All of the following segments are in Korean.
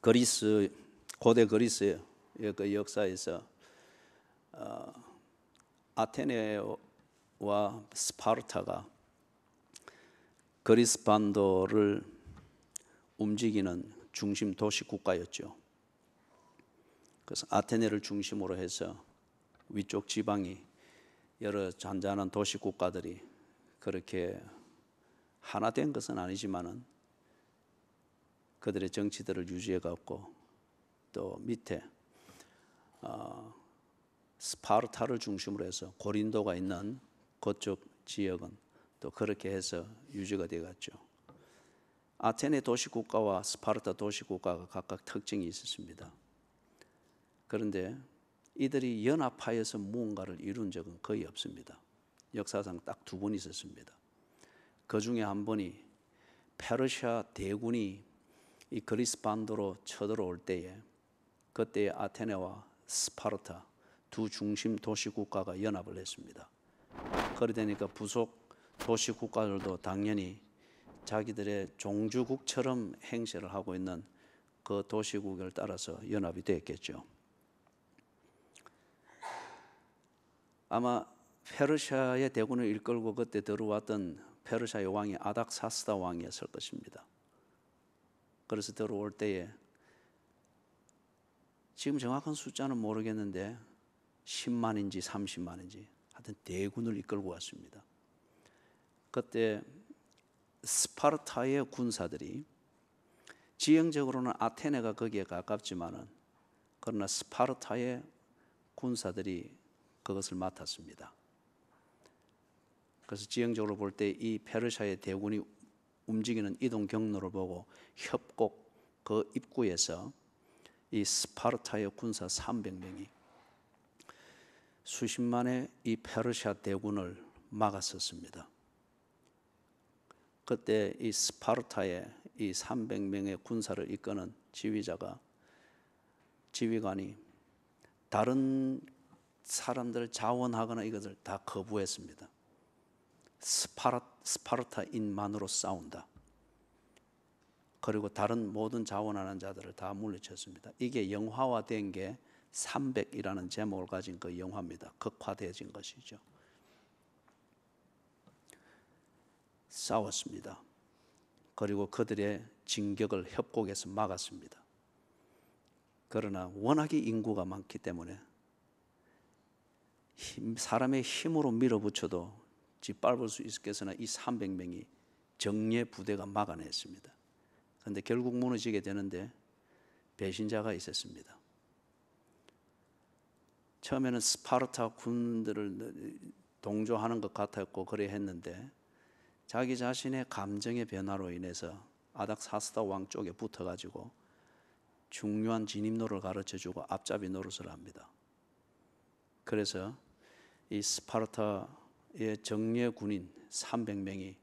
그리스 고대 그리스의 그 역사에서 아테네와 스파르타가 그리스 반도를 움직이는 중심 도시 국가였죠. 그래서 아테네를 중심으로 해서 위쪽 지방이 여러 잔잔한 도시 국가들이 그렇게 하나 된 것은 아니지만은 그들의 정치들을 유지해 갖고 또 밑에 스파르타를 중심으로 해서 고린도가 있는 그쪽 지역은 또 그렇게 해서 유지가 되었죠. 아테네 도시국가와 스파르타 도시국가가 각각 특징이 있었습니다. 그런데 이들이 연합하여서 무언가를 이룬 적은 거의 없습니다. 역사상 딱 두 번 있었습니다. 그 중에 한 번이 페르시아 대군이 이 그리스 반도로 쳐들어올 때에 그때 아테네와 스파르타 두 중심 도시국가가 연합을 했습니다. 그러다니까 부속 도시국가들도 당연히 자기들의 종주국처럼 행세를 하고 있는 그 도시국을 따라서 연합이 됐겠죠. 아마 페르시아의 대군을 이끌고 그때 들어왔던 페르시아의 왕이 아닥사스다 왕이었을 것입니다. 그래서 들어올 때에 지금 정확한 숫자는 모르겠는데 10만인지 30만인지 하여튼 대군을 이끌고 왔습니다. 그때 스파르타의 군사들이 지형적으로는 아테네가 거기에 가깝지만은 그러나 스파르타의 군사들이 그것을 맡았습니다. 그래서 지형적으로 볼 때 이 페르시아의 대군이 움직이는 이동 경로를 보고 협곡 그 입구에서 이 스파르타의 군사 300명이 수십만의 이 페르시아 대군을 막았었습니다. 그때 이 스파르타의 이 300명의 군사를 이끄는 지휘관이 다른 사람들을 자원하거나 이것을 다 거부했습니다. 스파르타인만으로 싸운다. 그리고 다른 모든 자원하는 자들을 다 물리쳤습니다. 이게 영화화된 게 300이라는 제목을 가진 그 영화입니다. 극화되어진 것이죠. 싸웠습니다. 그리고 그들의 진격을 협곡에서 막았습니다. 그러나 워낙에 인구가 많기 때문에 사람의 힘으로 밀어붙여도 짓밟을 수 있겠으나 이 300명이 정예 부대가 막아냈습니다. 그런데 결국 무너지게 되는데 배신자가 있었습니다. 처음에는 스파르타 군들을 동조하는 것 같았고 그래 했는데 자기 자신의 감정의 변화로 인해서 아닥사스다 왕 쪽에 붙어가지고 중요한 진입로를 가르쳐주고 앞잡이 노릇을 합니다. 그래서 이 스파르타의 정예 군인 300명이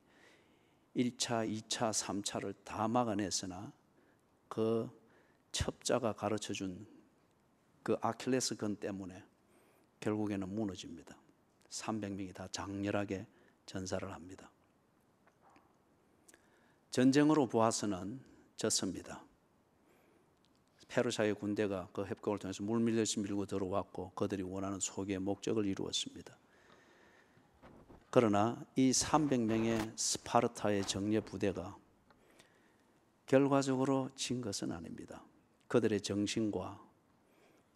1차, 2차, 3차를 다 막아냈으나 그 첩자가 가르쳐준 그 아킬레스건 때문에 결국에는 무너집니다. 300명이 다 장렬하게 전사를 합니다. 전쟁으로 보아서는 졌습니다. 페르시아의 군대가 그 협곡을 통해서 물밀듯이 밀고 들어왔고 그들이 원하는 소기의 목적을 이루었습니다. 그러나 이 300명의 스파르타의 정예 부대가 결과적으로 진 것은 아닙니다. 그들의 정신과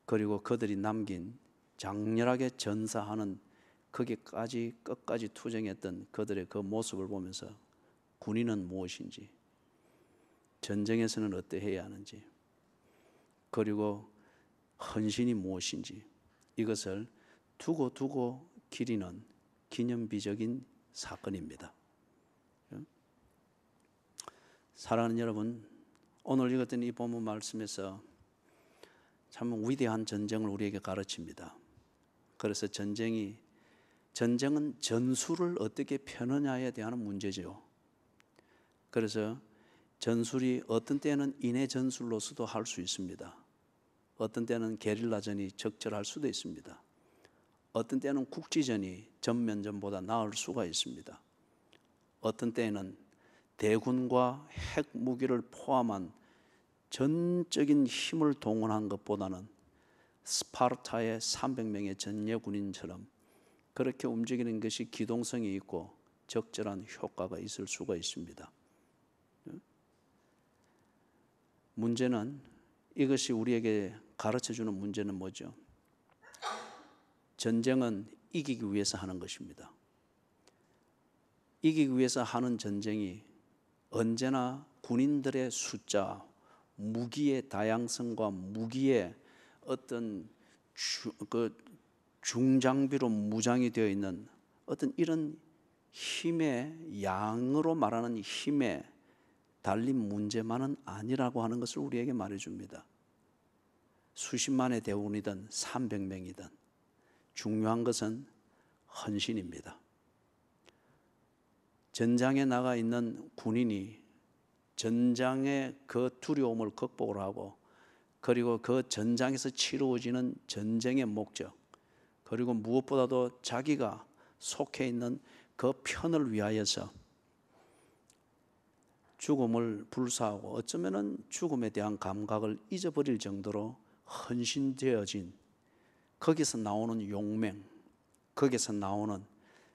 그리고 그들이 남긴 장렬하게 전사하는 거기까지 끝까지 투쟁했던 그들의 그 모습을 보면서 군인은 무엇인지, 전쟁에서는 어떠해야 하는지, 그리고 헌신이 무엇인지 이것을 두고 기리는 기념비적인 사건입니다. 사랑하는 여러분, 오늘 읽었던 이 본문 말씀에서 참 위대한 전쟁을 우리에게 가르칩니다. 그래서 전쟁은 전술을 어떻게 펴느냐에 대한 문제죠. 그래서 전술이 어떤 때는 인해 전술로서도 할 수 있습니다. 어떤 때는 게릴라전이 적절할 수도 있습니다. 어떤 때는 국지전이 전면전보다 나을 수가 있습니다. 어떤 때는 대군과 핵무기를 포함한 전적인 힘을 동원한 것보다는 스파르타의 300명의 전예 군인처럼 그렇게 움직이는 것이 기동성이 있고 적절한 효과가 있을 수가 있습니다. 문제는 이것이 우리에게 가르쳐주는 문제는 뭐죠? 전쟁은 이기기 위해서 하는 것입니다. 이기기 위해서 하는 전쟁이 언제나 군인들의 숫자, 무기의 다양성과 무기의 어떤 중장비로 무장이 되어 있는 어떤 이런 힘의 양으로 말하는 힘에 달린 문제만은 아니라고 하는 것을 우리에게 말해줍니다. 수십만의 대원이든 300명이든 중요한 것은 헌신입니다. 전장에 나가 있는 군인이 전장의 그 두려움을 극복을 하고 그리고 그 전장에서 치루어지는 전쟁의 목적 그리고 무엇보다도 자기가 속해 있는 그 편을 위하여서 죽음을 불사하고 어쩌면은 죽음에 대한 감각을 잊어버릴 정도로 헌신되어진 거기서 나오는 용맹, 거기서 나오는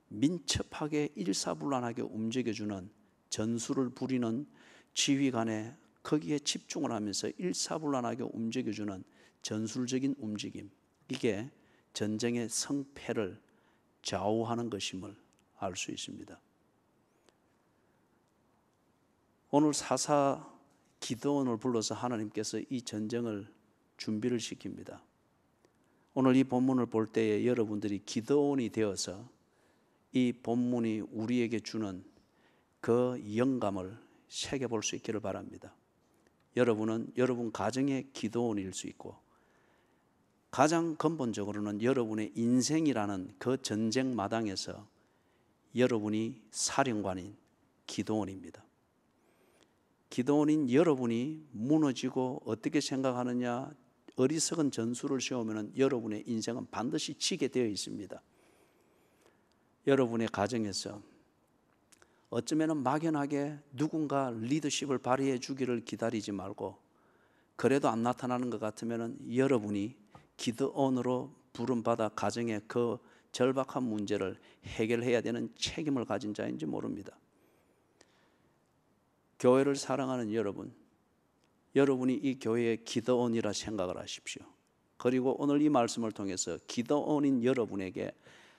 민첩하게 일사불란하게 움직여주는 전술을 부리는 지휘관의 거기에 집중을 하면서 일사불란하게 움직여주는 전술적인 움직임, 이게 전쟁의 성패를 좌우하는 것임을 알 수 있습니다. 오늘 사사 기드온을 불러서 하나님께서 이 전쟁을 준비를 시킵니다. 오늘 이 본문을 볼 때에 여러분들이 기드온이 되어서 이 본문이 우리에게 주는 그 영감을 새겨볼 수 있기를 바랍니다. 여러분은 여러분 가정의 기드온일 수 있고 가장 근본적으로는 여러분의 인생이라는 그 전쟁 마당에서 여러분이 사령관인 기드온입니다. 기드온인 여러분이 무너지고 어떻게 생각하느냐, 어리석은 전술을 세우면 여러분의 인생은 반드시 지게 되어 있습니다. 여러분의 가정에서 어쩌면 막연하게 누군가 리더십을 발휘해 주기를 기다리지 말고 그래도 안 나타나는 것 같으면 여러분이 기드온으로 부름받아 가정의 그 절박한 문제를 해결해야 되는 책임을 가진 자인지 모릅니다. 교회를 사랑하는 여러분, 여러분이 이 교회의 기드온이라 생각을 하십시오. 그리고 오늘 이 말씀을 통해서 기드온인 여러분에게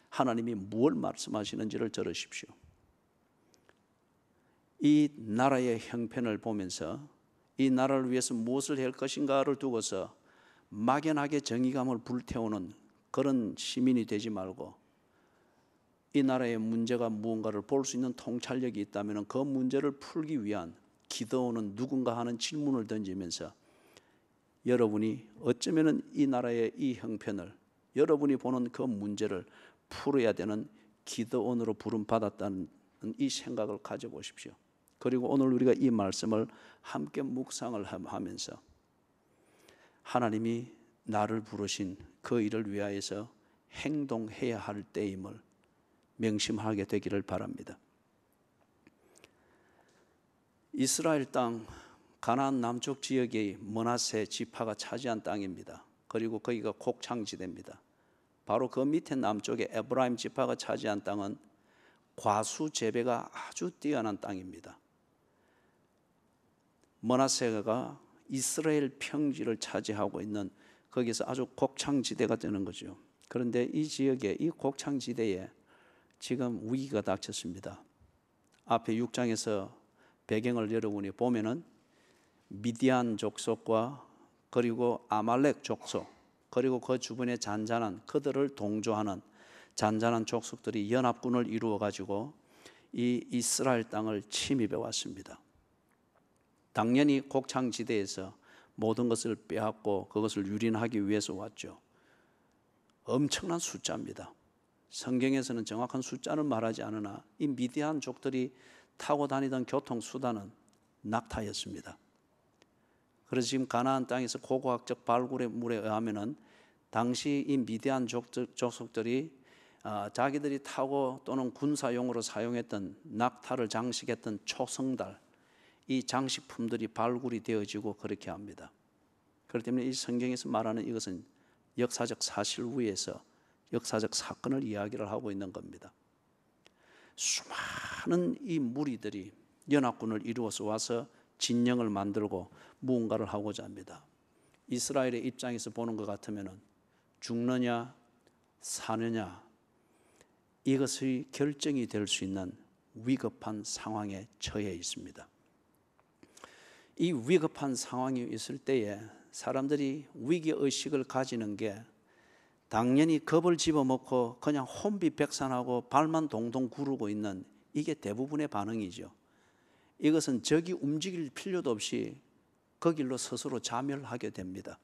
하나님이 무엇을 말씀하시는지를 들으십시오. 이 나라의 형편을 보면서 이 나라를 위해서 무엇을 할 것인가를 두고서 막연하게 정의감을 불태우는 그런 시민이 되지 말고 이 나라의 문제가 무언가를 볼 수 있는 통찰력이 있다면 그 문제를 풀기 위한 기드온은 누군가 하는 질문을 던지면서 여러분이 어쩌면 이 나라의 이 형편을 여러분이 보는 그 문제를 풀어야 되는 기드온으로 부름받았다는 이 생각을 가져보십시오. 그리고 오늘 우리가 이 말씀을 함께 묵상을 하면서 하나님이 나를 부르신 그 일을 위하여서 행동해야 할 때임을 명심하게 되기를 바랍니다. 이스라엘 땅 가나안 남쪽 지역의 므낫세 지파가 차지한 땅입니다. 그리고 거기가 곡창지대입니다. 바로 그 밑에 남쪽에 에브라임 지파가 차지한 땅은 과수 재배가 아주 뛰어난 땅입니다. 므낫세가 이스라엘 평지를 차지하고 있는 거기서 아주 곡창지대가 되는 거죠. 그런데 이 지역에 이 곡창지대에 지금 위기가 닥쳤습니다. 앞에 6장에서 배경을 여러분이 보면은 미디안 족속과 그리고 아말렉 족속 그리고 그 주변에 잔잔한 그들을 동조하는 잔잔한 족속들이 연합군을 이루어 가지고 이 이스라엘 땅을 침입해 왔습니다. 당연히 곡창지대에서 모든 것을 빼앗고 그것을 유린하기 위해서 왔죠. 엄청난 숫자입니다. 성경에서는 정확한 숫자는 말하지 않으나 이 미디안 족들이 타고 다니던 교통수단은 낙타였습니다. 그래서 지금 가나안 땅에서 고고학적 발굴의 물에 의하면은 당시 이 미디안 족속들이 자기들이 타고 또는 군사용으로 사용했던 낙타를 장식했던 초성달, 이 장식품들이 발굴이 되어지고 그렇게 합니다. 그렇기 때문에 이 성경에서 말하는 이것은 역사적 사실 위에서 역사적 사건을 이야기를 하고 있는 겁니다. 수많은 이 무리들이 연합군을 이루어서 와서 진영을 만들고 무언가를 하고자 합니다. 이스라엘의 입장에서 보는 것 같으면 죽느냐 사느냐 이것의 결정이 될 수 있는 위급한 상황에 처해 있습니다. 이 위급한 상황이 있을 때에 사람들이 위기의식을 가지는 게 당연히 겁을 집어먹고 그냥 혼비백산하고 발만 동동 구르고 있는 이게 대부분의 반응이죠. 이것은 적이 움직일 필요도 없이 그 길로 스스로 자멸하게 됩니다.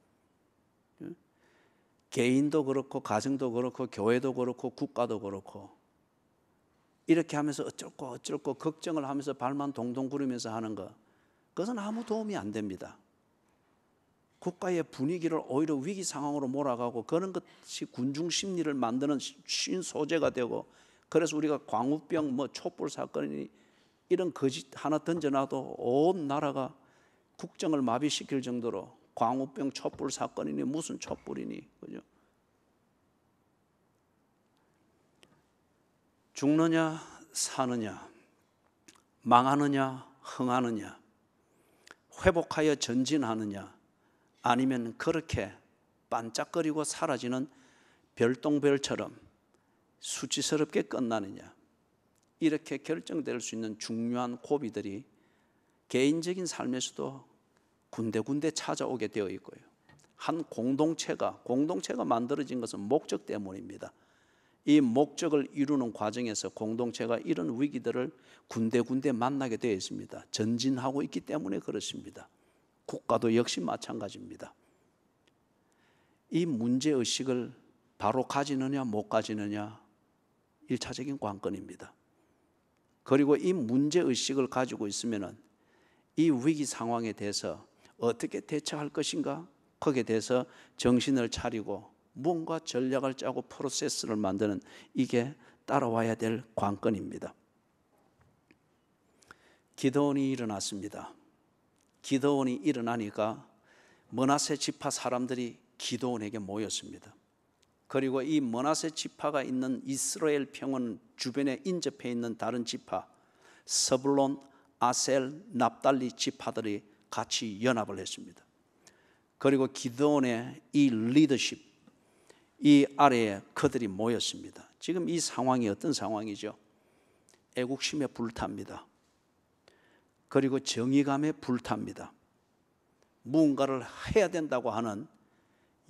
개인도 그렇고 가정도 그렇고 교회도 그렇고 국가도 그렇고 이렇게 하면서 어쩔 거 걱정을 하면서 발만 동동 구르면서 하는 거 그것은 아무 도움이 안 됩니다. 국가의 분위기를 오히려 위기 상황으로 몰아가고 그런 것이 군중 심리를 만드는 신 소재가 되고 그래서 우리가 광우병 촛불 사건이 이런 거짓 하나 던져놔도 온 나라가 국정을 마비시킬 정도로 광우병 촛불 사건이니 무슨 촛불이니 그죠? 죽느냐 사느냐 망하느냐 흥하느냐 회복하여 전진하느냐 아니면 그렇게 반짝거리고 사라지는 별똥별처럼 수치스럽게 끝나느냐 이렇게 결정될 수 있는 중요한 고비들이 개인적인 삶에서도 군데군데 찾아오게 되어 있고요. 한 공동체가 만들어진 것은 목적 때문입니다. 이 목적을 이루는 과정에서 공동체가 이런 위기들을 군데군데 만나게 되어 있습니다. 전진하고 있기 때문에 그렇습니다. 국가도 역시 마찬가지입니다. 이 문제의식을 바로 가지느냐 못 가지느냐 1차적인 관건입니다. 그리고 이 문제의식을 가지고 있으면 이 위기 상황에 대해서 어떻게 대처할 것인가 거기에 대해서 정신을 차리고 뭔가 전략을 짜고 프로세스를 만드는 이게 따라와야 될 관건입니다. 기드온이 일어났습니다. 기드온이 일어나니까 므낫세 지파 사람들이 기드온에게 모였습니다. 그리고 이 므낫세 지파가 있는 이스라엘 평원 주변에 인접해 있는 다른 지파 스불론, 아셀, 납달리 지파들이 같이 연합을 했습니다. 그리고 기드온의 이 리더십 이 아래에 그들이 모였습니다. 지금 이 상황이 어떤 상황이죠? 애국심에 불탑니다. 그리고 정의감에 불탑니다. 무언가를 해야 된다고 하는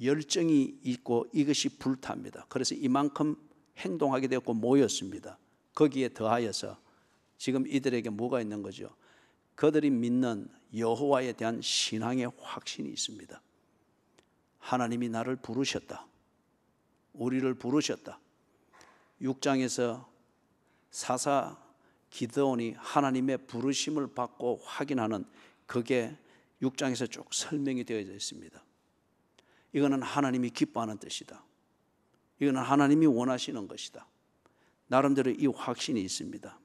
열정이 있고 이것이 불탑니다. 그래서 이만큼 행동하게 되었고 모였습니다. 거기에 더하여서 지금 이들에게 뭐가 있는 거죠? 그들이 믿는 여호와에 대한 신앙의 확신이 있습니다. 하나님이 나를 부르셨다. 우리를 부르셨다. 6장에서 사사 기드온이 하나님의 부르심을 받고 확인하는 그게 6장에서 쭉 설명이 되어져 있습니다. 이거는 하나님이 기뻐하는 뜻이다. 이거는 하나님이 원하시는 것이다. 나름대로 이 확신이 있습니다.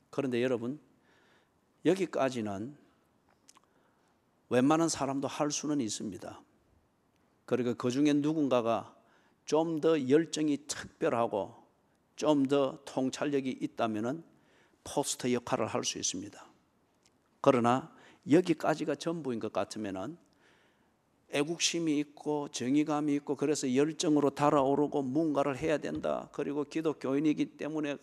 그런데 여러분 여기까지는 웬만한 사람도 할 수는 있습니다. 그리고 그 중에 누군가가 좀 더 열정이 특별하고 좀 더 통찰력이 있다면 포스터 역할을 할 수 있습니다. 그러나 여기까지가 전부인 것 같으면 애국심이 있고 정의감이 있고 그래서 열정으로 달아오르고 뭔가를 해야 된다. 그리고 기독교인이기 때문에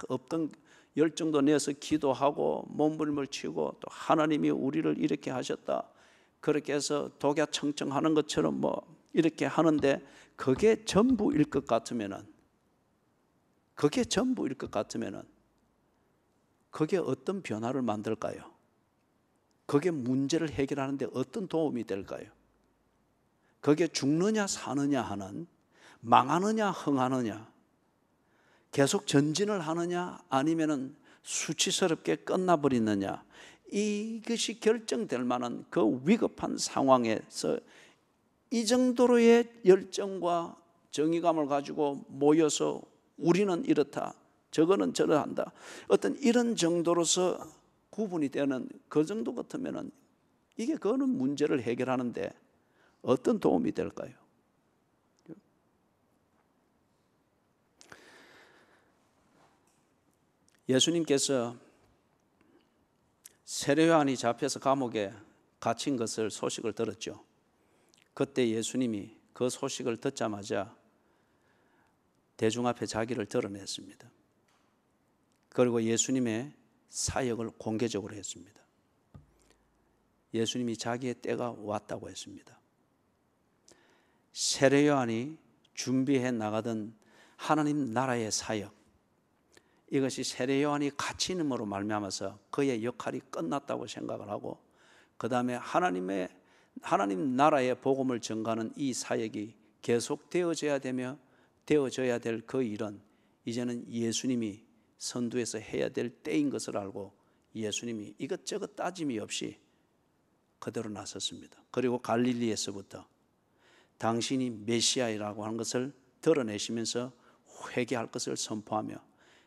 없던 열정도 내서 기도하고 몸부림을 치고 또 하나님이 우리를 이렇게 하셨다. 그렇게 해서 독야청청하는 것처럼 이렇게 하는데 그게 전부일 것 같으면은 그게 어떤 변화를 만들까요? 그게 문제를 해결하는데 어떤 도움이 될까요? 그게 죽느냐 사느냐 하는 망하느냐 흥하느냐 계속 전진을 하느냐 아니면은 수치스럽게 끝나버리느냐 이것이 결정될 만한 그 위급한 상황에서 이 정도로의 열정과 정의감을 가지고 모여서 우리는 이렇다 저거는 저러한다 어떤 이런 정도로서 구분이 되는 그 정도 같으면은 이게 그거는 문제를 해결하는데 어떤 도움이 될까요? 예수님께서 세례 요한이 잡혀서 감옥에 갇힌 것을 소식을 들었죠. 그때 예수님이 그 소식을 듣자마자 대중 앞에 자기를 드러냈습니다. 그리고 예수님의 사역을 공개적으로 했습니다. 예수님이 자기의 때가 왔다고 했습니다. 세례 요한이 준비해 나가던 하나님 나라의 사역, 이것이 세례 요한이 갇힘으로 말미암아서 그의 역할이 끝났다고 생각을 하고, 그 다음에 하나님 나라의 복음을 전가하는 이 사역이 계속 되어져야 될 그 일은 이제는 예수님이 선두에서 해야 될 때인 것을 알고 예수님이 이것저것 따짐이 없이 그대로 나섰습니다. 그리고 갈릴리에서부터 당신이 메시아이라고 하는 것을 드러내시면서 회개할 것을 선포하며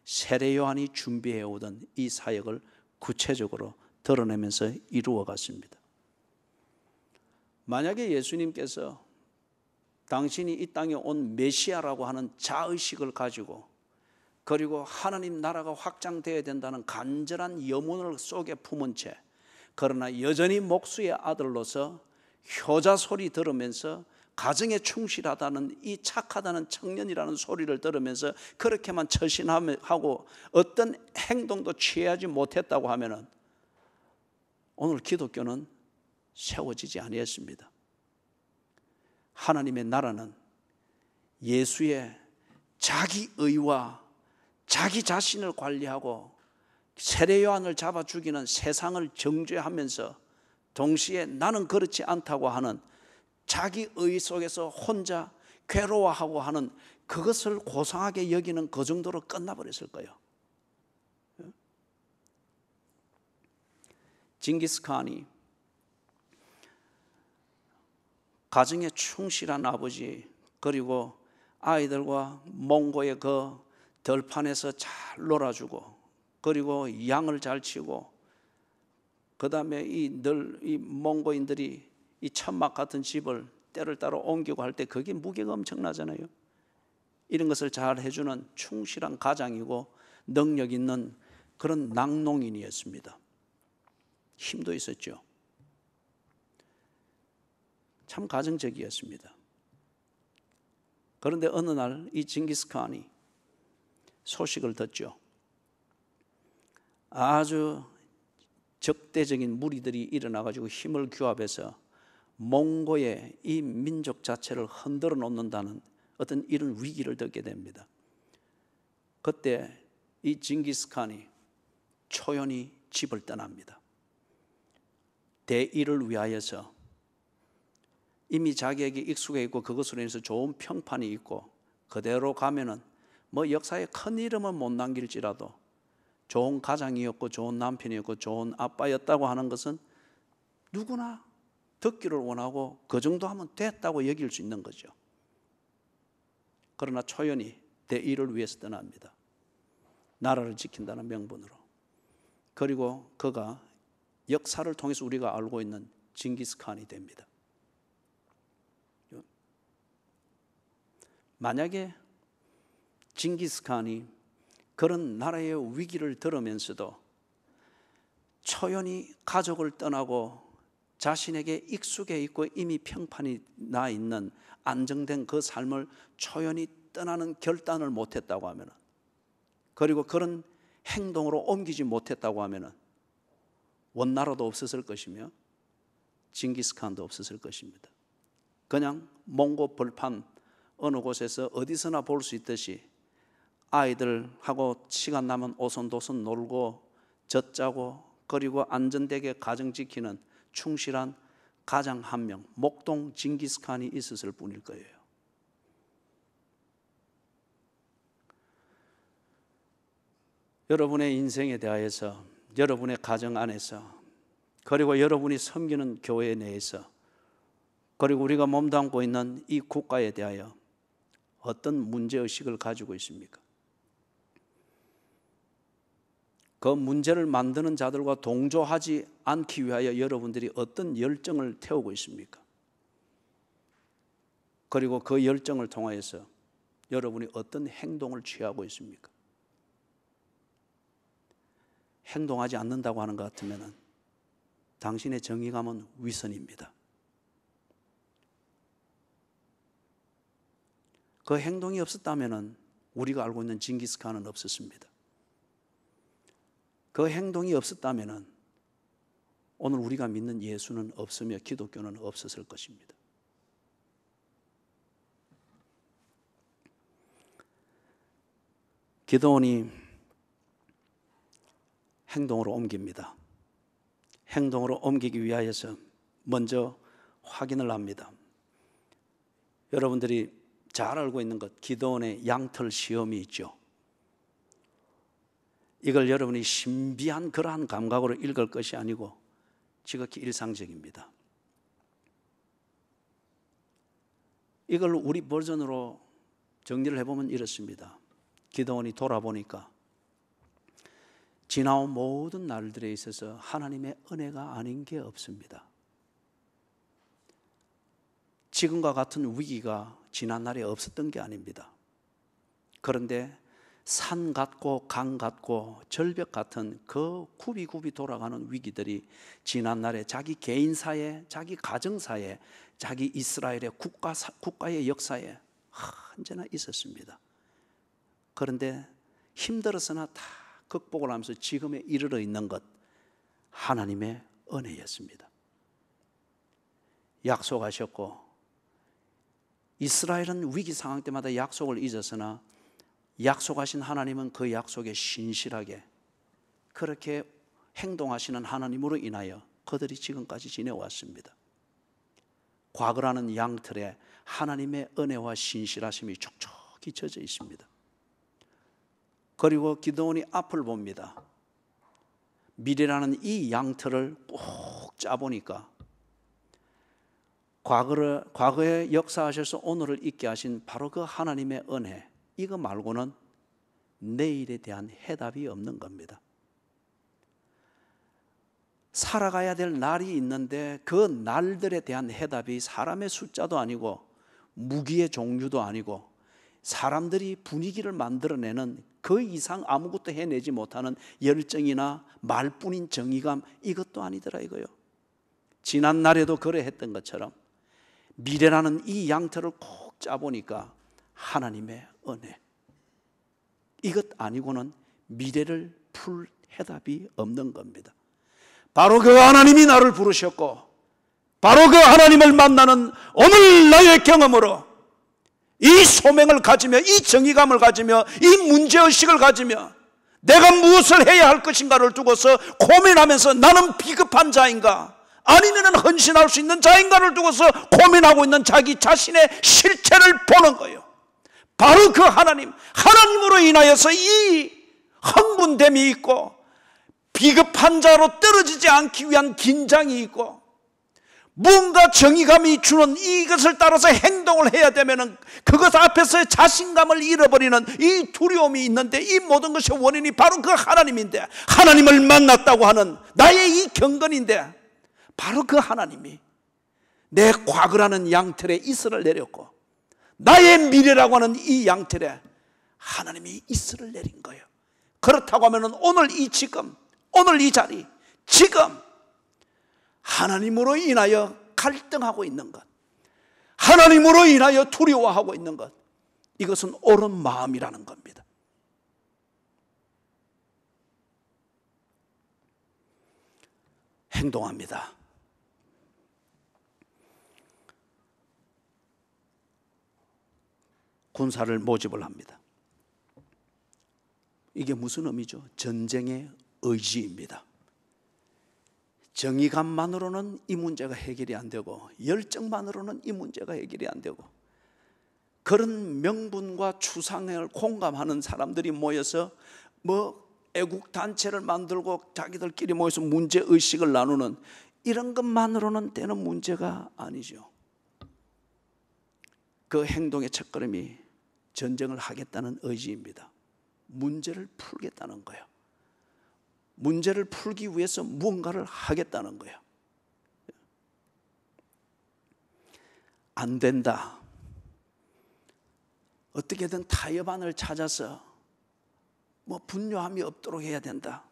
세례 요한이 준비해 오던 이 사역을 구체적으로 드러내면서 이루어 갔습니다. 만약에 예수님께서 당신이 이 땅에 온 메시아라고 하는 자의식을 가지고, 그리고 하나님 나라가 확장되어야 된다는 간절한 염원을 속에 품은 채, 그러나 여전히 목수의 아들로서 효자 소리 들으면서 가정에 충실하다는 이 착하다는 청년이라는 소리를 들으면서 그렇게만 처신하고 어떤 행동도 취하지 못했다고 하면은 오늘 기독교는 세워지지 아니했습니다. 하나님의 나라는 예수의 자기 의와 자기 자신을 관리하고 세례 요한을 잡아 죽이는 세상을 정죄하면서 동시에 나는 그렇지 않다고 하는 자기 의 속에서 혼자 괴로워하고 하는 그것을 고상하게 여기는 그 정도로 끝나버렸을 거예요. 징기스칸이 가정에 충실한 아버지, 그리고 아이들과 몽고의 그 들판에서 잘 놀아주고, 그리고 양을 잘 치고, 그 다음에 이 몽고인들이 이 천막 같은 집을 때를 따라 옮기고 할 때 그게 무게가 엄청나잖아요. 이런 것을 잘 해주는 충실한 가장이고 능력 있는 그런 낙농인이었습니다. 힘도 있었죠. 참 가정적이었습니다. 그런데 어느 날 이 징기스칸이 소식을 듣죠. 아주 적대적인 무리들이 일어나가지고 힘을 규합해서 몽고의 이 민족 자체를 흔들어 놓는다는 어떤 이런 위기를 듣게 됩니다. 그때 이 징기스칸이 초연히 집을 떠납니다. 대의를 위하여서 이미 자기에게 익숙해 있고 그것으로 인해서 좋은 평판이 있고, 그대로 가면은 뭐 역사에 큰 이름은 못 남길지라도 좋은 가장이었고 좋은 남편이었고 좋은 아빠였다고 하는 것은 누구나 듣기를 원하고 그 정도 하면 됐다고 여길 수 있는 거죠. 그러나 초연히 대의를 위해서 떠납니다. 나라를 지킨다는 명분으로. 그리고 그가 역사를 통해서 우리가 알고 있는 징기스칸이 됩니다. 만약에 징기스칸이 그런 나라의 위기를 들으면서도 초연히 가족을 떠나고 자신에게 익숙해 있고 이미 평판이 나 있는 안정된 그 삶을 초연히 떠나는 결단을 못했다고 하면, 그리고 그런 행동으로 옮기지 못했다고 하면 원나라도 없었을 것이며 징기스칸도 없었을 것입니다. 그냥 몽고 벌판 어느 곳에서 어디서나 볼 수 있듯이 아이들하고 시간 나면 오손도손 놀고 젖자고, 그리고 안전되게 가정 지키는 충실한 가장 한 명, 목동 징기스칸이 있었을 뿐일 거예요. 여러분의 인생에 대하여서, 여러분의 가정 안에서, 그리고 여러분이 섬기는 교회 내에서, 그리고 우리가 몸담고 있는 이 국가에 대하여 어떤 문제의식을 가지고 있습니까? 그 문제를 만드는 자들과 동조하지 않기 위하여 여러분들이 어떤 열정을 태우고 있습니까? 그리고 그 열정을 통하여서 여러분이 어떤 행동을 취하고 있습니까? 행동하지 않는다고 하는 것 같으면 당신의 정의감은 위선입니다. 그 행동이 없었다면 우리가 알고 있는 징기스칸은 없었습니다. 그 행동이 없었다면 오늘 우리가 믿는 예수는 없으며 기독교는 없었을 것입니다. 기드온이 행동으로 옮깁니다. 행동으로 옮기기 위하여서 먼저 확인을 합니다. 여러분들이 잘 알고 있는 것, 기드온의 양털 시험이 있죠. 이걸 여러분이 신비한 그러한 감각으로 읽을 것이 아니고 지극히 일상적입니다. 이걸 우리 버전으로 정리를 해보면 이렇습니다. 기드온이 돌아보니까 지나온 모든 날들에 있어서 하나님의 은혜가 아닌 게 없습니다. 지금과 같은 위기가 지난 날에 없었던 게 아닙니다. 그런데 산 같고 강 같고 절벽 같은 그 굽이굽이 돌아가는 위기들이 지난 날에 자기 개인사에, 자기 가정사에, 자기 이스라엘의 국가의 역사에 언제나 있었습니다. 그런데 힘들어서나 다 극복을 하면서 지금에 이르러 있는 것, 하나님의 은혜였습니다. 약속하셨고 이스라엘은 위기 상황 때마다 약속을 잊었으나 약속하신 하나님은 그 약속에 신실하게 그렇게 행동하시는 하나님으로 인하여 그들이 지금까지 지내왔습니다. 과거라는 양틀에 하나님의 은혜와 신실하심이 촉촉히 젖어 있습니다. 그리고 기드온이 앞을 봅니다. 미래라는 이 양틀을 꼭 짜보니까 과거에 역사하셔서 오늘을 있게 하신 바로 그 하나님의 은혜, 이거 말고는 내일에 대한 해답이 없는 겁니다. 살아가야 될 날이 있는데 그 날들에 대한 해답이 사람의 숫자도 아니고 무기의 종류도 아니고 사람들이 분위기를 만들어내는 그 이상 아무것도 해내지 못하는 열정이나 말뿐인 정의감, 이것도 아니더라 이거요. 지난 날에도 그래 했던 것처럼 미래라는 이 양털을 꼭 짜보니까 하나님의 은혜, 이것 아니고는 미래를 풀 해답이 없는 겁니다. 바로 그 하나님이 나를 부르셨고 바로 그 하나님을 만나는 오늘 나의 경험으로 이 소명을 가지며 이 정의감을 가지며 이 문제의식을 가지며 내가 무엇을 해야 할 것인가를 두고서 고민하면서 나는 비겁한 자인가 아니면 헌신할 수 있는 자인가를 두고서 고민하고 있는 자기 자신의 실체를 보는 거예요. 바로 그 하나님으로 인하여서 이 흥분됨이 있고 비겁한 자로 떨어지지 않기 위한 긴장이 있고 뭔가 정의감이 주는 이것을 따라서 행동을 해야 되면 그것 앞에서의 자신감을 잃어버리는 이 두려움이 있는데 이 모든 것의 원인이 바로 그 하나님인데, 하나님을 만났다고 하는 나의 이 경건인데 바로 그 하나님이 내 과거라는 양틀에 이슬을 내렸고 나의 미래라고 하는 이 양틀에 하나님이 이슬을 내린 거예요. 그렇다고 하면 오늘 이 지금, 오늘 이 자리, 지금 하나님으로 인하여 갈등하고 있는 것, 하나님으로 인하여 두려워하고 있는 것, 이것은 옳은 마음이라는 겁니다. 행동합니다. 군사를 모집을 합니다. 이게 무슨 의미죠? 전쟁의 의지입니다. 정의감만으로는 이 문제가 해결이 안 되고 열정만으로는 이 문제가 해결이 안 되고 그런 명분과 추상을 공감하는 사람들이 모여서 애국단체를 만들고 자기들끼리 모여서 문제의식을 나누는 이런 것만으로는 되는 문제가 아니죠. 그 행동의 첫걸음이 전쟁을 하겠다는 의지입니다. 문제를 풀겠다는 거예요. 문제를 풀기 위해서 무언가를 하겠다는 거예요. 안 된다. 어떻게든 타협안을 찾아서 분뇨함이 없도록 해야 된다.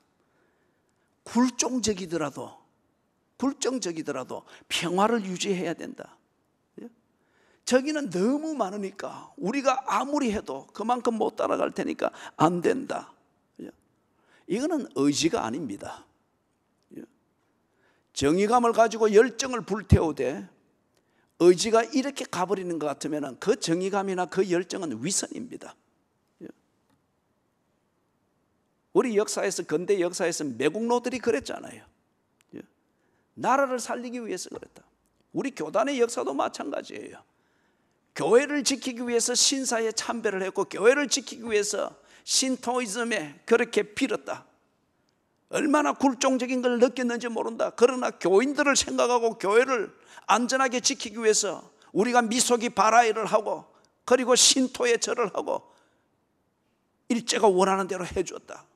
굴종적이더라도 평화를 유지해야 된다. 저기는 너무 많으니까 우리가 아무리 해도 그만큼 못 따라갈 테니까 안 된다. 이거는 의지가 아닙니다. 정의감을 가지고 열정을 불태우되 의지가 이렇게 가버리는 것 같으면 그 정의감이나 그 열정은 위선입니다. 우리 역사에서, 근대 역사에서 매국노들이 그랬잖아요. 나라를 살리기 위해서 그랬다. 우리 교단의 역사도 마찬가지예요. 교회를 지키기 위해서 신사에 참배를 했고, 교회를 지키기 위해서 신토이즘에 그렇게 빌었다. 얼마나 굴종적인 걸 느꼈는지 모른다. 그러나 교인들을 생각하고 교회를 안전하게 지키기 위해서 우리가 미소기 바라이를 하고, 그리고 신토에 절을 하고 일제가 원하는 대로 해주었다.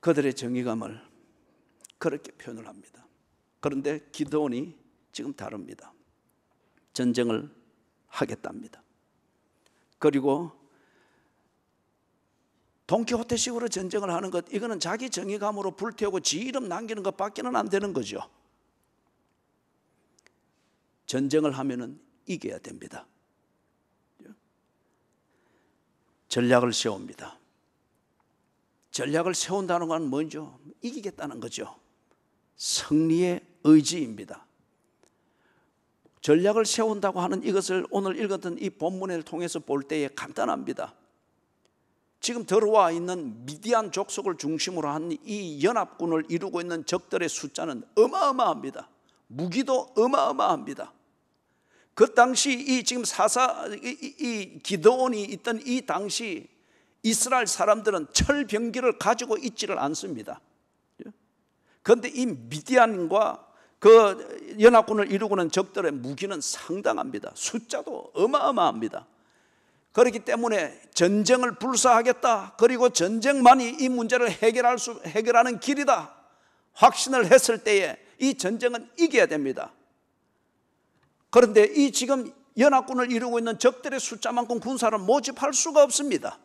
그들의 정의감을 그렇게 표현을 합니다. 그런데 기드온이 지금 다릅니다. 전쟁을 하겠답니다. 그리고 돈키호테식으로 전쟁을 하는 것, 이거는 자기 정의감으로 불태우고 지 이름 남기는 것밖에는 안 되는 거죠. 전쟁을 하면은 이겨야 됩니다. 전략을 세웁니다. 전략을 세운다는 건 뭐죠? 이기겠다는 거죠. 승리의 의지입니다. 전략을 세운다고 하는 이것을 오늘 읽었던 이 본문을 통해서 볼 때에 간단합니다. 지금 들어와 있는 미디안 족속을 중심으로 한 이 연합군을 이루고 있는 적들의 숫자는 어마어마합니다. 무기도 어마어마합니다. 그 당시 이 지금 이 기드온이 있던 이 당시 이스라엘 사람들은 철병기를 가지고 있지를 않습니다. 그런데 이 미디안과 그 연합군을 이루고는 적들의 무기는 상당합니다. 숫자도 어마어마합니다. 그렇기 때문에 전쟁을 불사하겠다, 그리고 전쟁만이 이 문제를 해결하는 길이다 확신을 했을 때에 이 전쟁은 이겨야 됩니다. 그런데 이 지금 연합군을 이루고 있는 적들의 숫자만큼 군사를 모집할 수가 없습니다.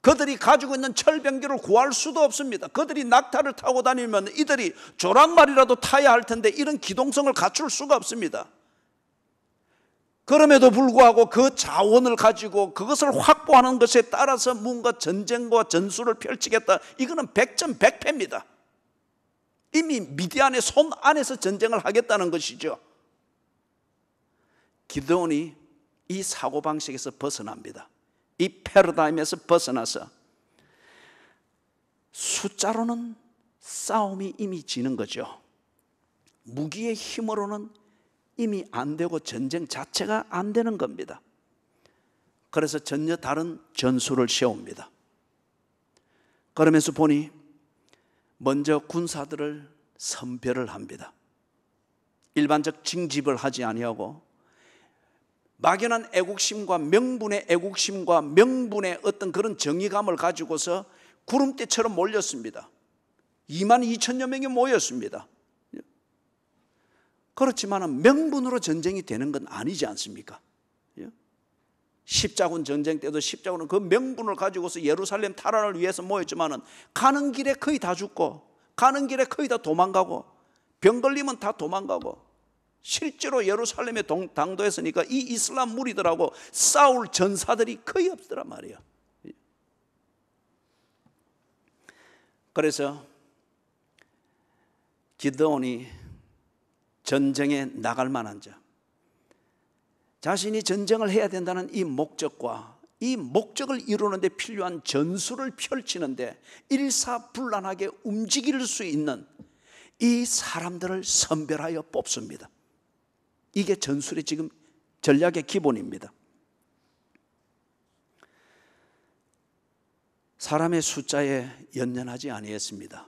그들이 가지고 있는 철병기를 구할 수도 없습니다. 그들이 낙타를 타고 다니면 이들이 조랑말이라도 타야 할 텐데 이런 기동성을 갖출 수가 없습니다. 그럼에도 불구하고 그 자원을 가지고 그것을 확보하는 것에 따라서 뭔가 전쟁과 전술을 펼치겠다, 이거는 백전백패입니다. 이미 미디안의 손 안에서 전쟁을 하겠다는 것이죠. 기드온이 이 사고방식에서 벗어납니다. 이 패러다임에서 벗어나서 숫자로는 싸움이 이미 지는 거죠. 무기의 힘으로는 이미 안 되고 전쟁 자체가 안 되는 겁니다. 그래서 전혀 다른 전술을 세웁니다. 그러면서 보니 먼저 군사들을 선별을 합니다. 일반적 징집을 하지 아니하고 막연한 애국심과 명분의 어떤 그런 정의감을 가지고서 구름대처럼 몰렸습니다. 22,000여 명이 모였습니다. 그렇지만 명분으로 전쟁이 되는 건 아니지 않습니까? 십자군 전쟁 때도 십자군은 그 명분을 가지고서 예루살렘 탈환을 위해서 모였지만 가는 길에 거의 다 죽고, 가는 길에 거의 다 도망가고, 병 걸리면 다 도망가고, 실제로 예루살렘에 당도했으니까 이 이슬람 무리들하고 싸울 전사들이 거의 없더란 말이에요. 그래서 기드온이 전쟁에 나갈 만한 자, 자신이 전쟁을 해야 된다는 이 목적과 이 목적을 이루는데 필요한 전술을 펼치는데 일사불란하게 움직일 수 있는 이 사람들을 선별하여 뽑습니다. 이게 전술의 지금 전략의 기본입니다. 사람의 숫자에 연연하지 아니했습니다.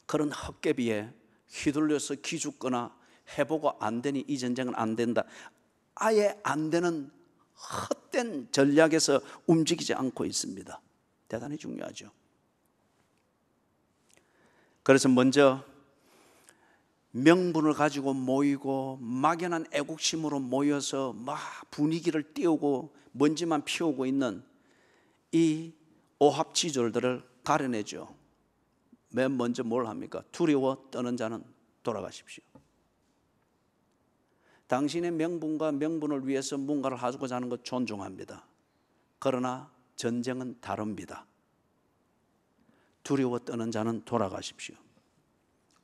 그런 헛개비에 휘둘려서 기죽거나 해보고 안 되니 이 전쟁은 안 된다, 아예 안 되는 헛된 전략에서 움직이지 않고 있습니다. 대단히 중요하죠. 그래서 먼저 명분을 가지고 모이고 막연한 애국심으로 모여서 막 분위기를 띄우고 먼지만 피우고 있는 이 오합지졸들을 가려내죠. 맨 먼저 뭘 합니까? 두려워 떠는 자는 돌아가십시오. 당신의 명분과 명분을 위해서 뭔가를 하고자 하는 것 존중합니다. 그러나 전쟁은 다릅니다. 두려워 떠는 자는 돌아가십시오.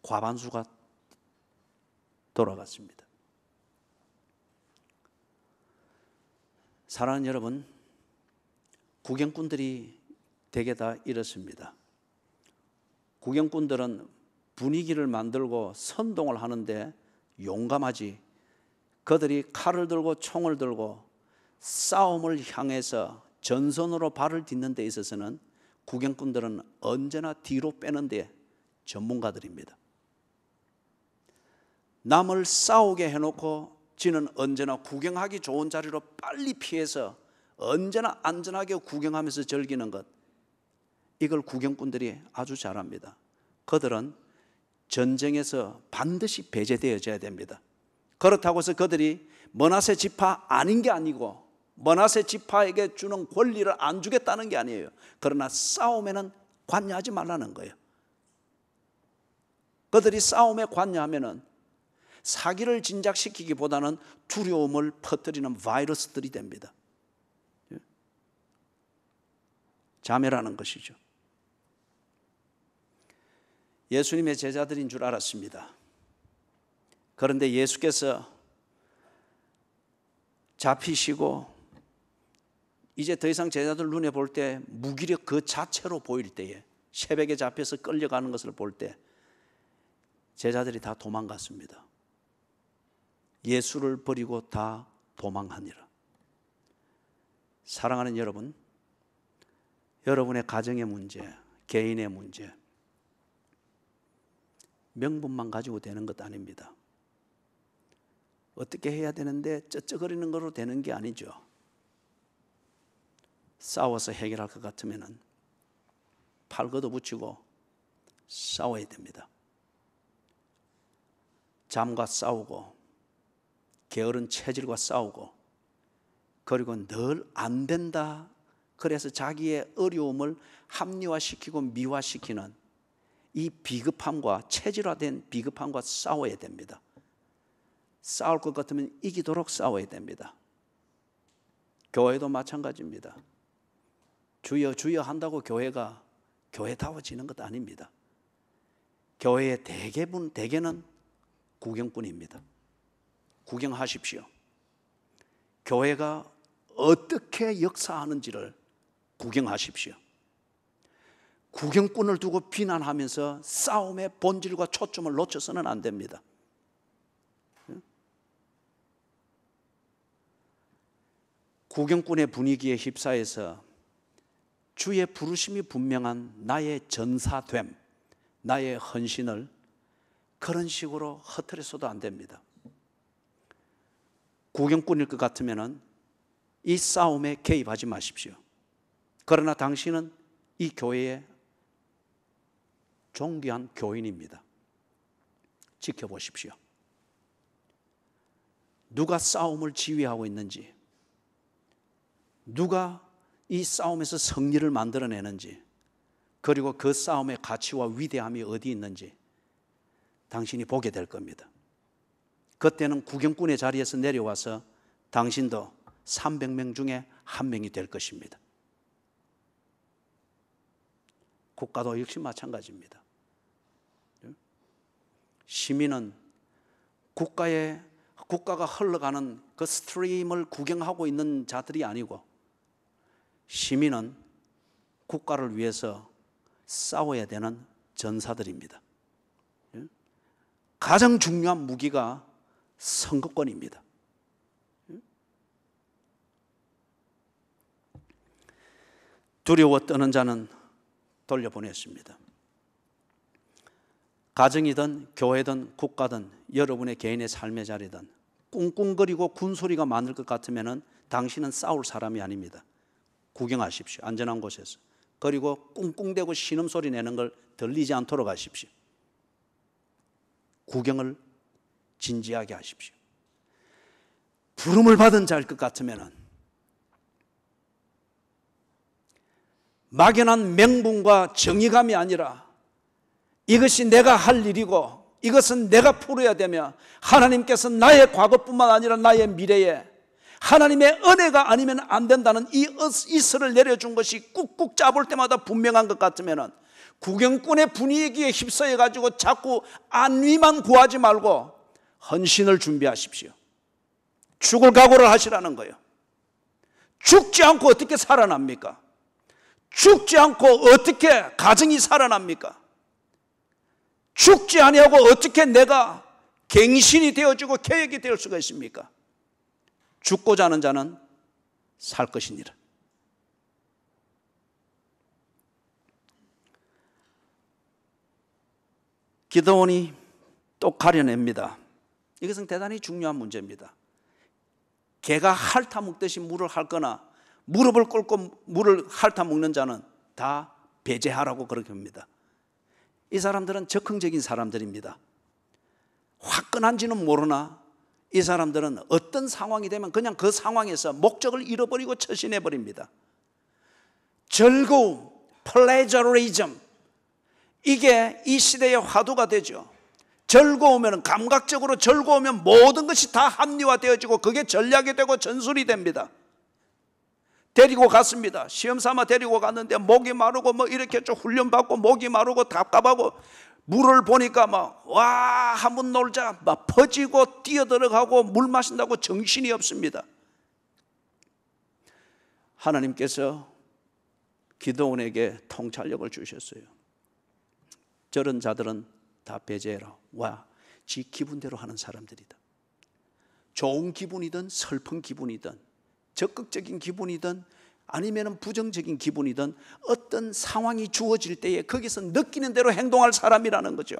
과반수가 돌아갔습니다. 사랑하는 여러분, 구경꾼들이 대개 다 이렇습니다. 구경꾼들은 분위기를 만들고 선동을 하는데 용감하지, 그들이 칼을 들고 총을 들고 싸움을 향해서 전선으로 발을 딛는 데 있어서는 구경꾼들은 언제나 뒤로 빼는 데 전문가들입니다. 남을 싸우게 해놓고 지는 언제나 구경하기 좋은 자리로 빨리 피해서 언제나 안전하게 구경하면서 즐기는 것, 이걸 구경꾼들이 아주 잘합니다. 그들은 전쟁에서 반드시 배제되어져야 됩니다. 그렇다고 해서 그들이 므낫세 지파 아닌 게 아니고 므낫세 지파에게 주는 권리를 안 주겠다는 게 아니에요. 그러나 싸움에는 관여하지 말라는 거예요. 그들이 싸움에 관여하면은 사기를 진작시키기보다는 두려움을 퍼뜨리는 바이러스들이 됩니다. 자매라는 것이죠. 예수님의 제자들인 줄 알았습니다. 그런데 예수께서 잡히시고 이제 더 이상 제자들 눈에 볼 때 무기력 그 자체로 보일 때에, 새벽에 잡혀서 끌려가는 것을 볼 때 제자들이 다 도망갔습니다. 예수를 버리고 다 도망하니라. 사랑하는 여러분, 여러분의 가정의 문제, 개인의 문제, 명분만 가지고 되는 것 아닙니다. 어떻게 해야 되는데 쩌쩌거리는 거로 되는 게 아니죠. 싸워서 해결할 것 같으면 팔 걷어붙이고 싸워야 됩니다. 잠과 싸우고 게으른 체질과 싸우고, 그리고 늘 안 된다, 그래서 자기의 어려움을 합리화시키고 미화시키는 이 비급함과, 체질화된 비급함과 싸워야 됩니다. 싸울 것 같으면 이기도록 싸워야 됩니다. 교회도 마찬가지입니다. 주여 주여 한다고 교회가 교회다워지는 것 아닙니다. 교회의 대개는 구경꾼입니다. 구경하십시오. 교회가 어떻게 역사하는지를 구경하십시오. 구경꾼을 두고 비난하면서 싸움의 본질과 초점을 놓쳐서는 안 됩니다. 구경꾼의 분위기에 휩싸여서 주의 부르심이 분명한 나의 전사됨, 나의 헌신을 그런 식으로 허트려서도 안 됩니다. 구경꾼일 것 같으면 이 싸움에 개입하지 마십시오. 그러나 당신은 이 교회의 존귀한 교인입니다. 지켜보십시오. 누가 싸움을 지휘하고 있는지, 누가 이 싸움에서 승리를 만들어내는지, 그리고 그 싸움의 가치와 위대함이 어디 있는지 당신이 보게 될 겁니다. 그때는 구경꾼의 자리에서 내려와서 당신도 300명 중에 한 명이 될 것입니다. 국가도 역시 마찬가지입니다. 시민은 국가가 흘러가는 그 스트림을 구경하고 있는 자들이 아니고, 시민은 국가를 위해서 싸워야 되는 전사들입니다. 가장 중요한 무기가 선거권입니다. 두려워 떠는 자는 돌려보냈습니다. 가정이든 교회든 국가든 여러분의 개인의 삶의 자리든 꿍꿍거리고 군소리가 많을 것 같으면 당신은 싸울 사람이 아닙니다. 구경하십시오. 안전한 곳에서. 그리고 꿍꿍대고 신음소리 내는 걸 들리지 않도록 하십시오. 구경을 진지하게 하십시오. 부름을 받은 자일 것 같으면 막연한 명분과 정의감이 아니라 이것이 내가 할 일이고 이것은 내가 풀어야 되며 하나님께서 나의 과거뿐만 아니라 나의 미래에 하나님의 은혜가 아니면 안 된다는 이 이슬을 내려준 것이 꾹꾹 짜볼 때마다 분명한 것 같으면 구경꾼의 분위기에 휩싸여 가지고 자꾸 안위만 구하지 말고 헌신을 준비하십시오. 죽을 각오를 하시라는 거예요. 죽지 않고 어떻게 살아납니까? 죽지 않고 어떻게 가정이 살아납니까? 죽지 아니하고 어떻게 내가 갱신이 되어지고 계획이 될 수가 있습니까? 죽고자 하는 자는 살 것이니라. 기드온이 또 가려냅니다. 이것은 대단히 중요한 문제입니다. 개가 핥아 먹듯이 물을 핥거나 무릎을 꿇고 물을 핥아 먹는 자는 다 배제하라고 그렇게 합니다. 이 사람들은 적극적인 사람들입니다. 화끈한지는 모르나 이 사람들은 어떤 상황이 되면 그냥 그 상황에서 목적을 잃어버리고 처신해버립니다. 즐거움, 플레저리즘, 이게 이 시대의 화두가 되죠. 즐거우면, 감각적으로 즐거우면 모든 것이 다 합리화되어지고 그게 전략이 되고 전술이 됩니다. 데리고 갔습니다. 시험 삼아 데리고 갔는데 목이 마르고 뭐 이렇게 좀 훈련받고 목이 마르고 답답하고 물을 보니까 막 와 한번 놀자 막 퍼지고 뛰어들어가고 물 마신다고 정신이 없습니다. 하나님께서 기드온에게 통찰력을 주셨어요. 저런 자들은 다 배제해라. 와, 지 기분대로 하는 사람들이다. 좋은 기분이든 슬픈 기분이든 적극적인 기분이든 아니면 부정적인 기분이든 어떤 상황이 주어질 때에 거기서 느끼는 대로 행동할 사람이라는 거죠.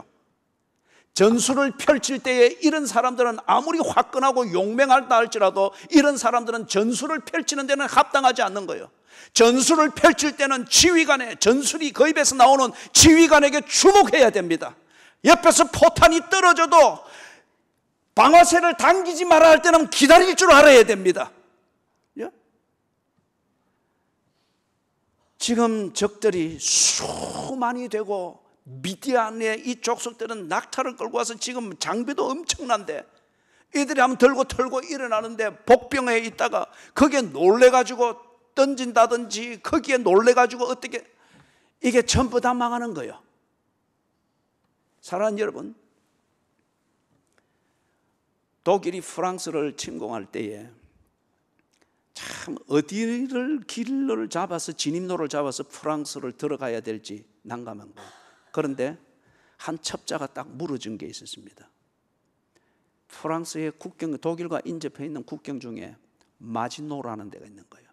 전술을 펼칠 때에 이런 사람들은 아무리 화끈하고 용맹하다 할지라도 이런 사람들은 전술을 펼치는 데는 합당하지 않는 거예요. 전술을 펼칠 때는 지휘관의 전술이 그 입에서 나오는 지휘관에게 주목해야 됩니다. 옆에서 포탄이 떨어져도 방아쇠를 당기지 말아야 할 때는 기다릴 줄 알아야 됩니다. 지금 적들이 수많이 되고 미디안의 이 족속들은 낙타를 끌고 와서 지금 장비도 엄청난데 이들이 한번 들고 털고 일어나는데 복병에 있다가 거기에 놀래가지고 던진다든지 거기에 놀래가지고 어떻게 이게 전부 다 망하는 거예요. 사랑하는 여러분, 독일이 프랑스를 침공할 때에 참 어디를 길을 잡아서 진입로를 잡아서 프랑스를 들어가야 될지 난감한 거예요. 그런데 한 첩자가 딱 물어준 게 있었습니다. 프랑스의 국경, 독일과 인접해 있는 국경 중에 마지노라는 데가 있는 거예요.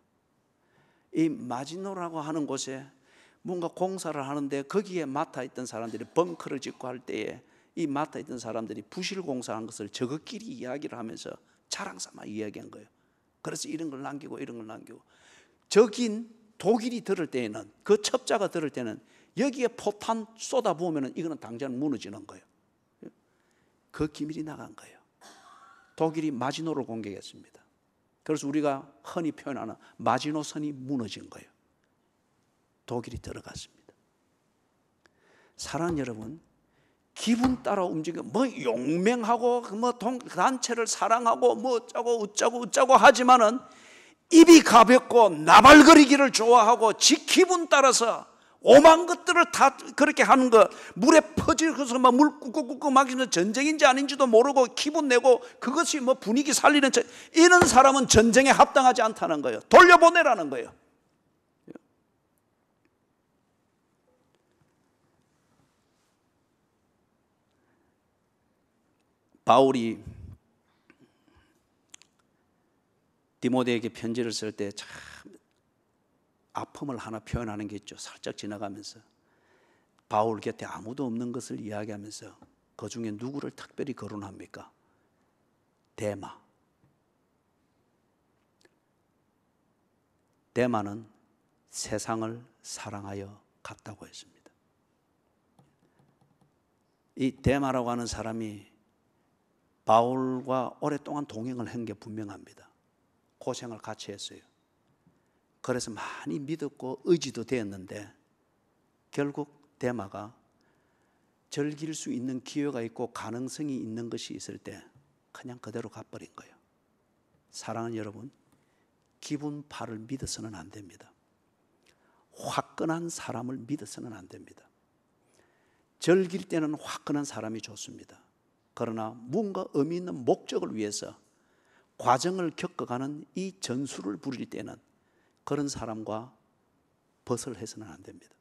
이 마지노라고 하는 곳에 뭔가 공사를 하는데 거기에 맡아 있던 사람들이 벙커를 짓고 할 때에 이 맡아 있던 사람들이 부실 공사한 것을 저것끼리 이야기를 하면서 자랑삼아 이야기한 거예요. 그래서 이런 걸 남기고 이런 걸 남기고 적인 독일이 들을 때에는 그 첩자가 들을 때는 여기에 포탄 쏟아부으면 이거는 당장 무너지는 거예요. 그 기밀이 나간 거예요. 독일이 마지노를 공격했습니다. 그래서 우리가 흔히 표현하는 마지노선이 무너진 거예요. 독일이 들어갔습니다. 사랑하는 여러분, 기분 따라 움직여 뭐 용맹하고 뭐 단체를 사랑하고 뭐 어쩌고 하지만은 입이 가볍고 나발거리기를 좋아하고 지 기분 따라서 오만 것들을 다 그렇게 하는 거, 물에 퍼지고서 막 물 꾹꾹꾹 막히면서 전쟁인지 아닌지도 모르고 기분 내고 그것이 뭐 분위기 살리는 이런 사람은 전쟁에 합당하지 않다는 거예요. 돌려보내라는 거예요. 바울이 디모데에게 편지를 쓸 때 참 아픔을 하나 표현하는 게 있죠. 살짝 지나가면서 바울 곁에 아무도 없는 것을 이야기하면서 그 중에 누구를 특별히 거론합니까? 데마. 데마는 세상을 사랑하여 갔다고 했습니다. 이 데마라고 하는 사람이 바울과 오랫동안 동행을 한 게 분명합니다. 고생을 같이 했어요. 그래서 많이 믿었고 의지도 되었는데 결국 데마가 즐길 수 있는 기회가 있고 가능성이 있는 것이 있을 때 그냥 그대로 가버린 거예요. 사랑하는 여러분, 기분 파를 믿어서는 안 됩니다. 화끈한 사람을 믿어서는 안 됩니다. 즐길 때는 화끈한 사람이 좋습니다. 그러나 뭔가 의미 있는 목적을 위해서 과정을 겪어가는 이 전술을 부릴 때는 그런 사람과 벗을 해서는 안 됩니다.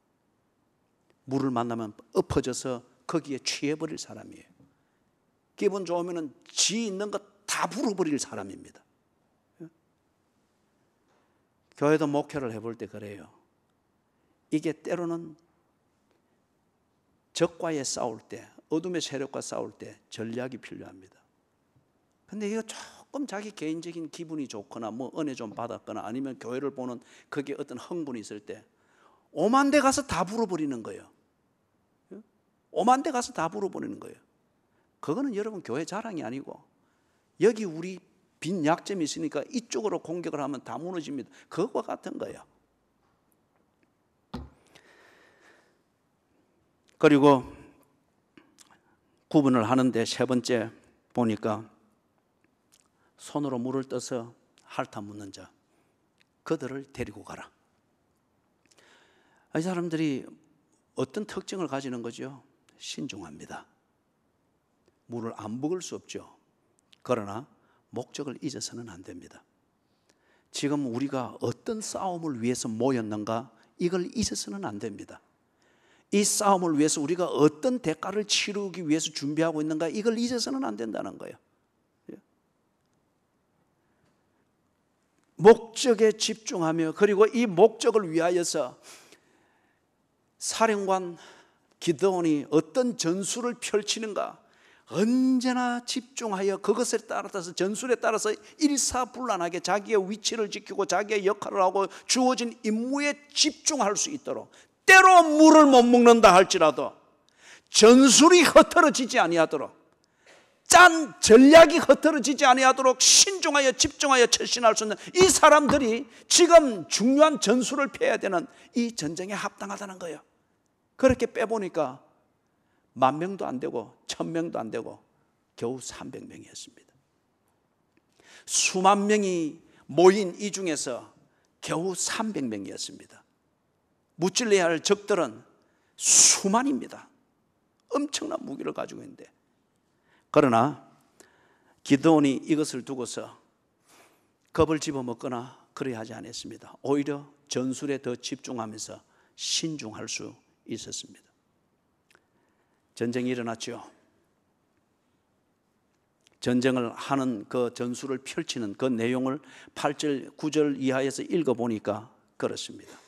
물을 만나면 엎어져서 거기에 취해버릴 사람이에요. 기분 좋으면 지 있는 것 다 불어버릴 사람입니다. 교회도 목회를 해볼 때 그래요. 이게 때로는 적과의 싸울 때, 어둠의 세력과 싸울 때 전략이 필요합니다. 근데 이거 조금 자기 개인적인 기분이 좋거나 뭐 은혜 좀 받았거나 아니면 교회를 보는 거기에 어떤 흥분이 있을 때 오만 데 가서 다 불어버리는 거예요. 오만 데 가서 다 불어버리는 거예요. 그거는 여러분 교회 자랑이 아니고 여기 우리 빈 약점이 있으니까 이쪽으로 공격을 하면 다 무너집니다. 그것과 같은 거예요. 그리고 구분을 하는데 세 번째 보니까 손으로 물을 떠서 핥아 묻는 자, 그들을 데리고 가라. 이 사람들이 어떤 특징을 가지는 거죠? 신중합니다. 물을 안 먹을 수 없죠. 그러나 목적을 잊어서는 안 됩니다. 지금 우리가 어떤 싸움을 위해서 모였는가, 이걸 잊어서는 안 됩니다. 이 싸움을 위해서 우리가 어떤 대가를 치르기 위해서 준비하고 있는가, 이걸 잊어서는 안 된다는 거예요. 목적에 집중하며, 그리고 이 목적을 위하여서 사령관 기드온이 어떤 전술을 펼치는가 언제나 집중하여 그것에 따라서, 전술에 따라서 일사불란하게 자기의 위치를 지키고 자기의 역할을 하고 주어진 임무에 집중할 수 있도록, 때로 물을 못 먹는다 할지라도 전술이 흐트러지지 아니하도록, 짠 전략이 흐트러지지 아니하도록 신중하여 집중하여 처신할 수 있는 이 사람들이 지금 중요한 전술을 펴야 되는 이 전쟁에 합당하다는 거예요. 그렇게 빼보니까 10,000명도 안 되고 1,000명도 안 되고 겨우 300명이었습니다. 수만 명이 모인 이 중에서 겨우 300명이었습니다. 무찔러야 할 적들은 수만입니다. 엄청난 무기를 가지고 있는데, 그러나 기드온이 이것을 두고서 겁을 집어먹거나 그래야 하지 않았습니다. 오히려 전술에 더 집중하면서 신중할 수 있었습니다. 전쟁이 일어났죠. 전쟁을 하는 그 전술을 펼치는 그 내용을 8절, 9절 이하에서 읽어보니까 그렇습니다.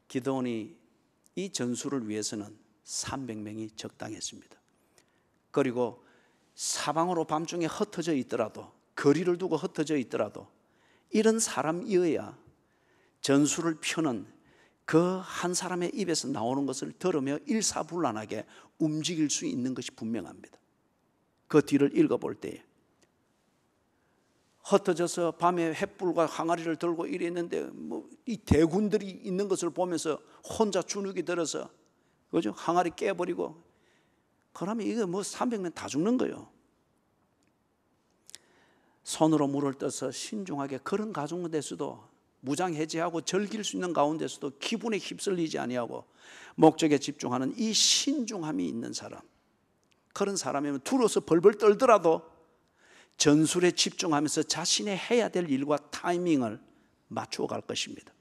기드온이 이 전술을 위해서는 300명이 적당했습니다. 그리고 사방으로 밤중에 흩어져 있더라도, 거리를 두고 흩어져 있더라도 이런 사람이어야 전술을 펴는 그 한 사람의 입에서 나오는 것을 들으며 일사불란하게 움직일 수 있는 것이 분명합니다. 그 뒤를 읽어볼 때에 흩어져서 밤에 횃불과 항아리를 들고 이랬는데 뭐 이 대군들이 있는 것을 보면서 혼자 주눅이 들어서, 그죠? 항아리 깨버리고, 그러면 이거 뭐 300명 다 죽는 거예요. 손으로 물을 떠서 신중하게, 그런 가운데서도 무장 해제하고 즐길 수 있는 가운데서도 기분에 휩쓸리지 아니하고 목적에 집중하는 이 신중함이 있는 사람, 그런 사람이면 두려워서 벌벌 떨더라도 전술에 집중하면서 자신의 해야 될 일과 타이밍을 맞추어 갈 것입니다.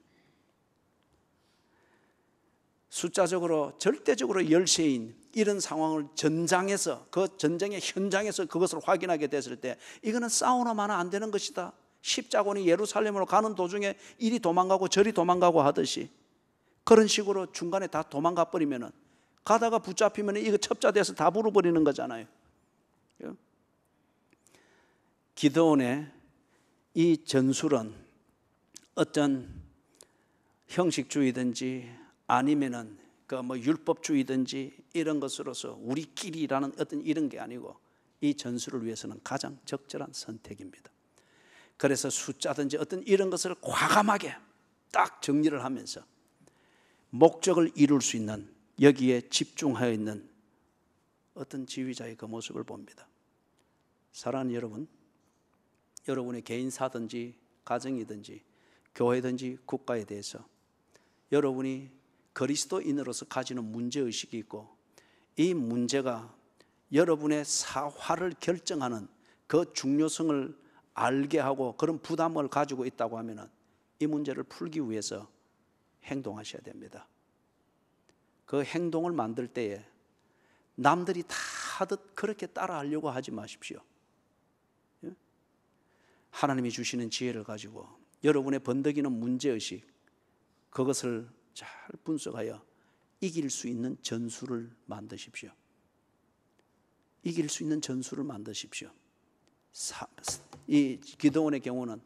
숫자적으로 절대적으로 열세인 이런 상황을 전장에서, 그 전쟁의 현장에서 그것을 확인하게 됐을 때 이거는 싸우나마나 안 되는 것이다. 십자군이 예루살렘으로 가는 도중에 이리 도망가고 저리 도망가고 하듯이 그런 식으로 중간에 다 도망가 버리면은, 가다가 붙잡히면 이거 첩자돼서 다 불어버리는 거잖아요. 기드온의 이 전술은 어떤 형식주의든지 아니면은 그 뭐 율법주의든지 이런 것으로서 우리끼리라는 어떤 이런 게 아니고 이 전술을 위해서는 가장 적절한 선택입니다. 그래서 숫자든지 어떤 이런 것을 과감하게 딱 정리를 하면서 목적을 이룰 수 있는, 여기에 집중하여 있는 어떤 지휘자의 그 모습을 봅니다. 사랑하는 여러분, 여러분의 개인사든지 가정이든지 교회든지 국가에 대해서 여러분이 그리스도인으로서 가지는 문제의식이 있고, 이 문제가 여러분의 사활을 결정하는 그 중요성을 알게 하고 그런 부담을 가지고 있다고 하면 이 문제를 풀기 위해서 행동하셔야 됩니다. 그 행동을 만들 때에 남들이 다 하듯 그렇게 따라하려고 하지 마십시오. 하나님이 주시는 지혜를 가지고 여러분의 번득이는 문제의식, 그것을 잘 분석하여 이길 수 있는 전술을 만드십시오. 이길 수 있는 전술을 만드십시오. 이 기드온의 경우는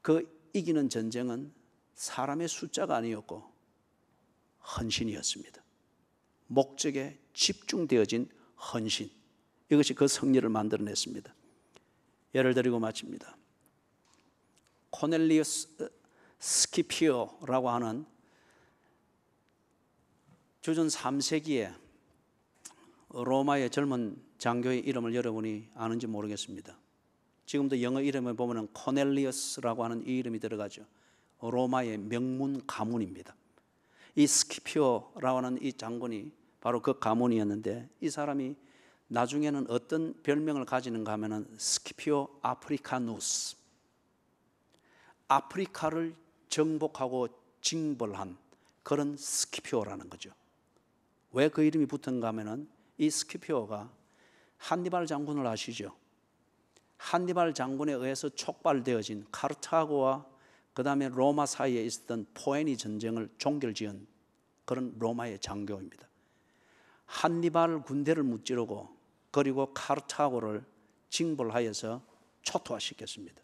그 이기는 전쟁은 사람의 숫자가 아니었고 헌신이었습니다. 목적에 집중되어진 헌신, 이것이 그 승리를 만들어냈습니다. 예를 드리고 마칩니다. 코넬리우스 스키피오라고 하는 주전 3세기에 로마의 젊은 장교의 이름을 여러분이 아는지 모르겠습니다. 지금도 영어 이름에 보면 코넬리우스라고 하는 이 이름이 들어가죠. 로마의 명문 가문입니다. 이 스키피오라고 하는 이 장군이 바로 그 가문이었는데, 이 사람이 나중에는 어떤 별명을 가지는가 하면은 스키피오 아프리카누스, 아프리카를 정복하고 징벌한 그런 스키피오라는 거죠. 왜 그 이름이 붙은가 하면은 이 스키피오가 한니발 장군을 아시죠? 한니발 장군에 의해서 촉발되어진 카르타고와 그 다음에 로마 사이에 있었던 포에니 전쟁을 종결지은 그런 로마의 장교입니다. 한니발 군대를 무찌르고 그리고 카르타고를 징벌하여서 초토화시켰습니다.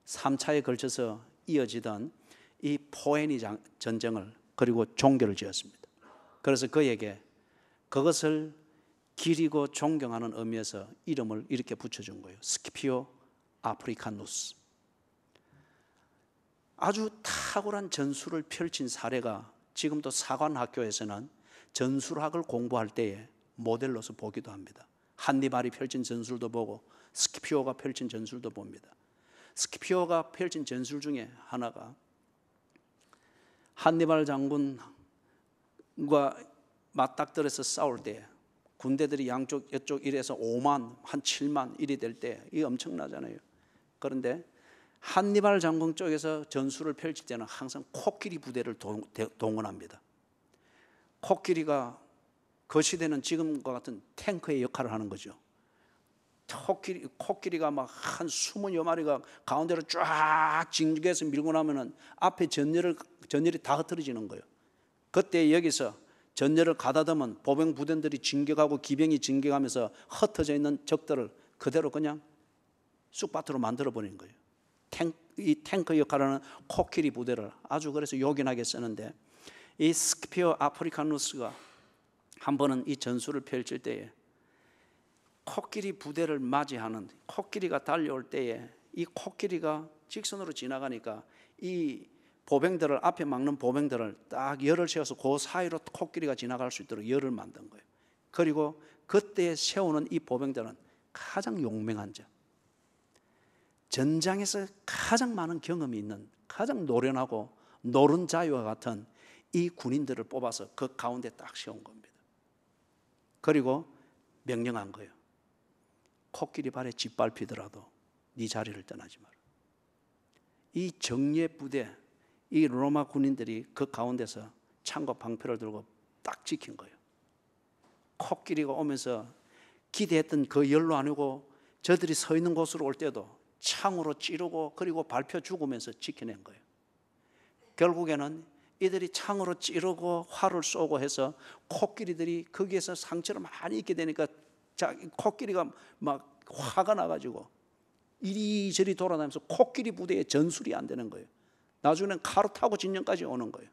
3차에 걸쳐서 이어지던 이 포에니 전쟁을 그리고 종결을 지었습니다. 그래서 그에게 그것을 기리고 존경하는 의미에서 이름을 이렇게 붙여준 거예요. 스키피오 아프리카누스. 아주 탁월한 전술을 펼친 사례가 지금도 사관학교에서는 전술학을 공부할 때에 모델로서 보기도 합니다. 한니발이 펼친 전술도 보고 스키피오가 펼친 전술도 봅니다. 스키피오가 펼친 전술 중에 하나가 한니발 장군과 맞닥뜨려서 싸울 때 군대들이 양쪽 이쪽 이래서 5만 한 7만 이리 될 때 이게 엄청나잖아요. 그런데 한니발 장군 쪽에서 전술을 펼칠 때는 항상 코끼리 부대를 동원합니다. 코끼리가 그 시대는 지금과 같은 탱크의 역할을 하는 거죠. 코끼리가 막 한 20여 마리가 가운데로 쫙 진격해서 밀고 나면은 앞에 전열이 다 흩어지는 거예요. 그때 여기서 전열을 가다듬은 보병 부대들이 진격하고 기병이 진격하면서 흩어져 있는 적들을 그대로 그냥 쑥밭으로 만들어 버리는 거예요. 이 탱크 역할을 하는 코끼리 부대를 아주 그래서 요긴하게 쓰는데, 이 스키피오 아프리카누스가 한 번은 이 전술을 펼칠 때에 코끼리 부대를 맞이하는, 코끼리가 달려올 때에 이 코끼리가 직선으로 지나가니까 이 보병들을, 앞에 막는 보병들을 딱 열을 세워서 그 사이로 코끼리가 지나갈 수 있도록 열을 만든 거예요. 그리고 그때 세우는 이 보병들은 가장 용맹한 자, 전장에서 가장 많은 경험이 있는, 가장 노련하고 노른자와 같은 이 군인들을 뽑아서 그 가운데 딱 세운 겁니다. 그리고 명령한 거예요. 코끼리 발에 짓밟히더라도 네 자리를 떠나지 마라. 이 정예 부대, 이 로마 군인들이 그 가운데서 창과 방패를 들고 딱 지킨 거예요. 코끼리가 오면서 기대했던 그 열로 아니고 저들이 서 있는 곳으로 올 때도 창으로 찌르고 그리고 밟혀 죽으면서 지켜낸 거예요. 결국에는 이들이 창으로 찌르고 활을 쏘고 해서 코끼리들이 거기에서 상처를 많이 입게 되니까 코끼리가 막 화가 나가지고 이리저리 돌아다니면서 코끼리 부대의 전술이 안 되는 거예요. 나중에는 카르타고 진영까지 오는 거예요.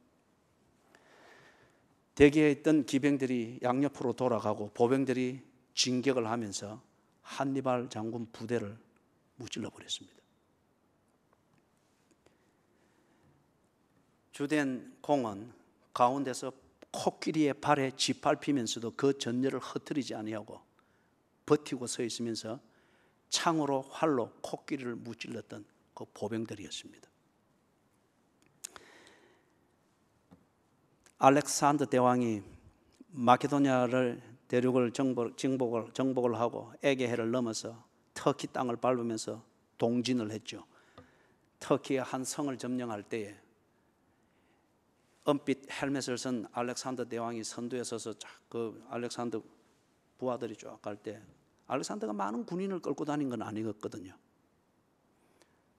대기에 있던 기병들이 양옆으로 돌아가고 보병들이 진격을 하면서 한니발 장군 부대를 무찔러 버렸습니다. 주된 공은 가운데서 코끼리의 발에 짓밟히면서도 그 전열을 흩뜨리지 아니하고 버티고 서 있으면서 창으로 활로 코끼리를 무찔렀던 그 보병들이었습니다. 알렉산더 대왕이 마케도니아를 대륙을 정복을 하고 에게해를 넘어서 터키 땅을 밟으면서 동진을 했죠. 터키의 한 성을 점령할 때에 은빛 헬멧을 쓴 알렉산더 대왕이 선두에 서서 그 알렉산더 부하들이 쫙 갈 때 알렉산더가 많은 군인을 끌고 다닌 건 아니었거든요.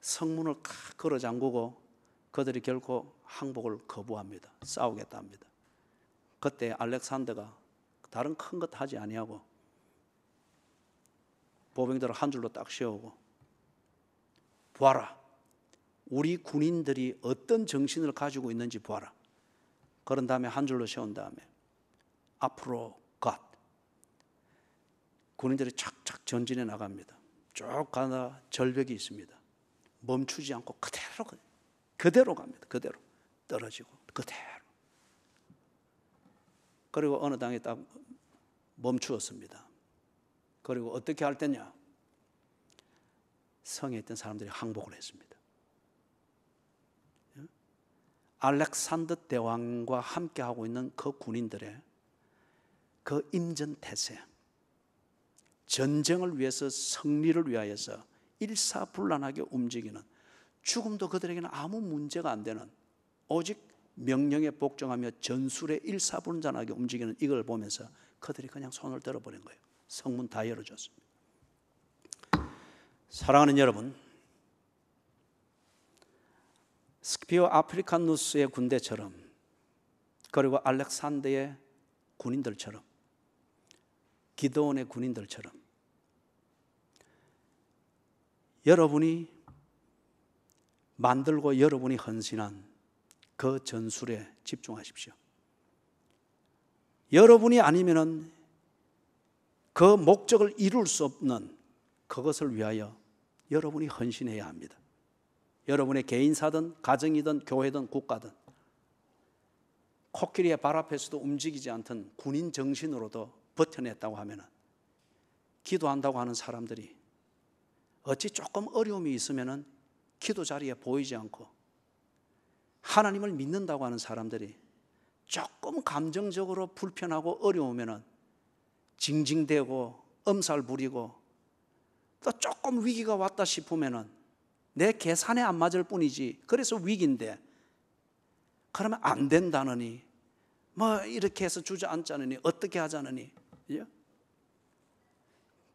성문을 걸어 잠그고 그들이 결코 항복을 거부합니다. 싸우겠다 합니다. 그때 알렉산더가 다른 큰 것 하지 아니하고 보병들을 한 줄로 딱 세우고 보아라, 우리 군인들이 어떤 정신을 가지고 있는지 보아라. 그런 다음에 한 줄로 세운 다음에 앞으로 갓, 군인들이 착착 전진해 나갑니다. 쭉 가다 절벽이 있습니다. 멈추지 않고 그대로 갑니다. 그대로 떨어지고 그대로. 그리고 어느 땅에 딱 멈추었습니다. 그리고 어떻게 할 때냐? 성에 있던 사람들이 항복을 했습니다. 알렉산더 대왕과 함께 하고 있는 그 군인들의 그 임전태세, 전쟁을 위해서, 승리를 위하여서 일사불란하게 움직이는, 죽음도 그들에게는 아무 문제가 안 되는, 오직 명령에 복종하며 전술에 일사불란하게 움직이는 이걸 보면서 그들이 그냥 손을 들어버린 거예요. 성문 다 열어줬습니다. 사랑하는 여러분, 스키피오 아프리카누스의 군대처럼, 그리고 알렉산더의 군인들처럼, 기드온의 군인들처럼 여러분이 만들고 여러분이 헌신한 그 전술에 집중하십시오. 여러분이 아니면은 그 목적을 이룰 수 없는 그것을 위하여 여러분이 헌신해야 합니다. 여러분의 개인사든 가정이든 교회든 국가든 코끼리의 발 앞에서도 움직이지 않던 군인 정신으로도 버텨냈다고 하면 기도한다고 하는 사람들이 어찌 조금 어려움이 있으면 기도 자리에 보이지 않고 하나님을 믿는다고 하는 사람들이 조금 감정적으로 불편하고 어려우면 징징대고 엄살 부리고 또 조금 위기가 왔다 싶으면 내 계산에 안 맞을 뿐이지 그래서 위기인데 그러면 안 된다느니 뭐 이렇게 해서 주저앉자느니 어떻게 하자느니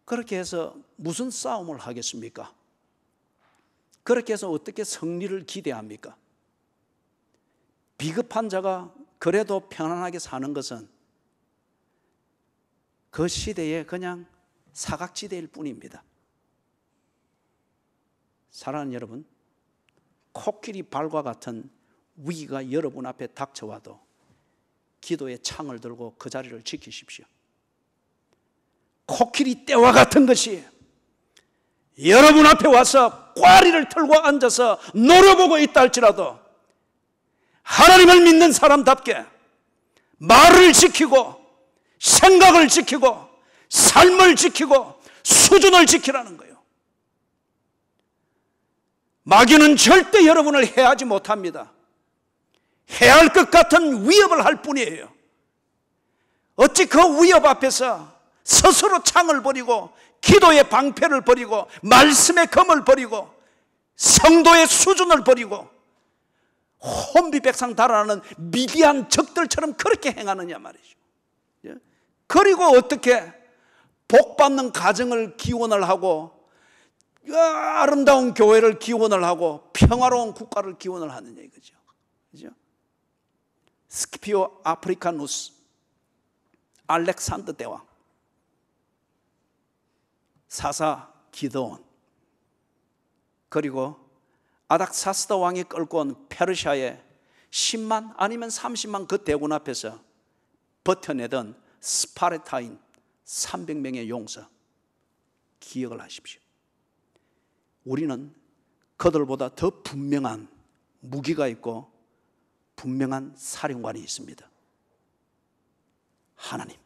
그렇게 해서 무슨 싸움을 하겠습니까? 그렇게 해서 어떻게 승리를 기대합니까? 비급한 자가 그래도 편안하게 사는 것은 그 시대에 그냥 사각지대일 뿐입니다. 사랑하는 여러분, 코끼리 발과 같은 위기가 여러분 앞에 닥쳐와도 기도의 창을 들고 그 자리를 지키십시오. 코끼리 떼와 같은 것이 여러분 앞에 와서 꽈리를 털고 앉아서 노려보고 있다 할지라도 하나님을 믿는 사람답게 말을 지키고 생각을 지키고 삶을 지키고 수준을 지키라는 거예요. 마귀는 절대 여러분을 해하지 못합니다. 해할 것 같은 위협을 할 뿐이에요. 어찌 그 위협 앞에서 스스로 창을 버리고 기도의 방패를 버리고 말씀의 검을 버리고 성도의 수준을 버리고 혼비백상 달아나는 미디안 적들처럼 그렇게 행하느냐 말이죠. 그리고 어떻게 복받는 가정을 기원을 하고 아름다운 교회를 기원을 하고 평화로운 국가를 기원을 하느냐 이거죠. 그죠? 스키피오 아프리카누스, 알렉산더 대왕, 사사 기드온, 그리고 아닥사스다 왕이 끌고 온 페르시아의 10만 아니면 30만 그 대군 앞에서 버텨내던 스파르타인 300명의 용사 기억을 하십시오. 우리는 그들보다 더 분명한 무기가 있고 분명한 사령관이 있습니다. 하나님.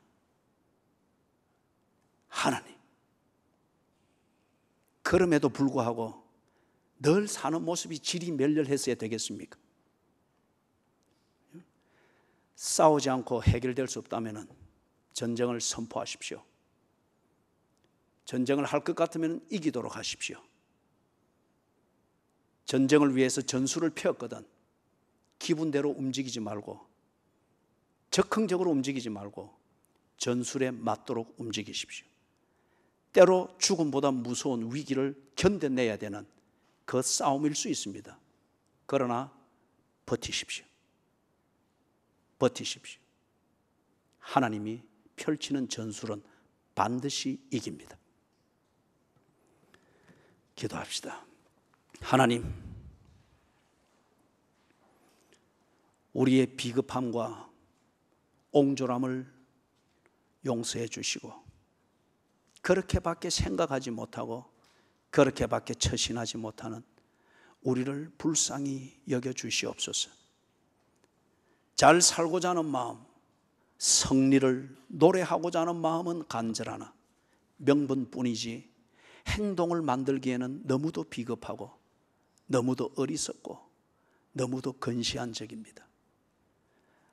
그럼에도 불구하고 늘 사는 모습이 질이 멸렬했어야 되겠습니까? 싸우지 않고 해결될 수 없다면 전쟁을 선포하십시오. 전쟁을 할 것 같으면 이기도록 하십시오. 전쟁을 위해서 전술을 펴었거든 기분대로 움직이지 말고, 적극적으로 움직이지 말고 전술에 맞도록 움직이십시오. 때로 죽음보다 무서운 위기를 견뎌내야 되는 그 싸움일 수 있습니다. 그러나 버티십시오. 하나님이 펼치는 전술은 반드시 이깁니다. 기도합시다. 하나님, 우리의 비겁함과 옹졸함을 용서해 주시고 그렇게밖에 생각하지 못하고 그렇게밖에 처신하지 못하는 우리를 불쌍히 여겨 주시옵소서. 잘 살고자 하는 마음, 승리를 노래하고자 하는 마음은 간절하나 명분뿐이지 행동을 만들기에는 너무도 비겁하고 너무도 어리석고 너무도 근시한 적입니다.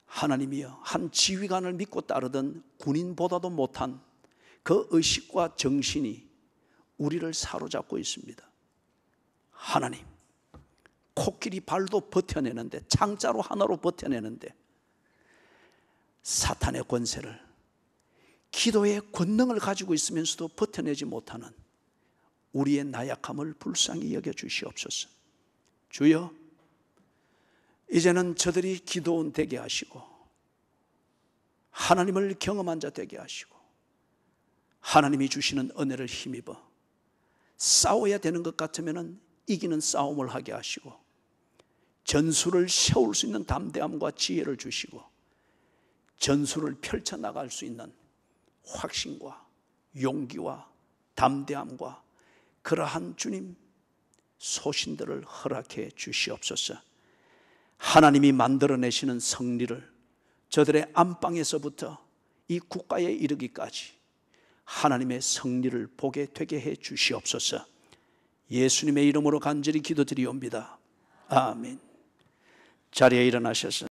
하나님이여, 한 지휘관을 믿고 따르던 군인보다도 못한 그 의식과 정신이 우리를 사로잡고 있습니다. 하나님, 코끼리 발도 버텨내는데, 창자로 하나로 버텨내는데 사탄의 권세를 기도의 권능을 가지고 있으면서도 버텨내지 못하는 우리의 나약함을 불쌍히 여겨 주시옵소서. 주여, 이제는 저들이 기도원 되게 하시고 하나님을 경험한 자 되게 하시고 하나님이 주시는 은혜를 힘입어 싸워야 되는 것 같으면 이기는 싸움을 하게 하시고 전술을 세울 수 있는 담대함과 지혜를 주시고 전술을 펼쳐나갈 수 있는 확신과 용기와 담대함과 그러한 주님 소신들을 허락해 주시옵소서. 하나님이 만들어내시는 승리를 저들의 안방에서부터 이 국가에 이르기까지 하나님의 승리를 보게 되게 해 주시옵소서. 예수님의 이름으로 간절히 기도드리옵니다. 아멘. 자리에 일어나셔서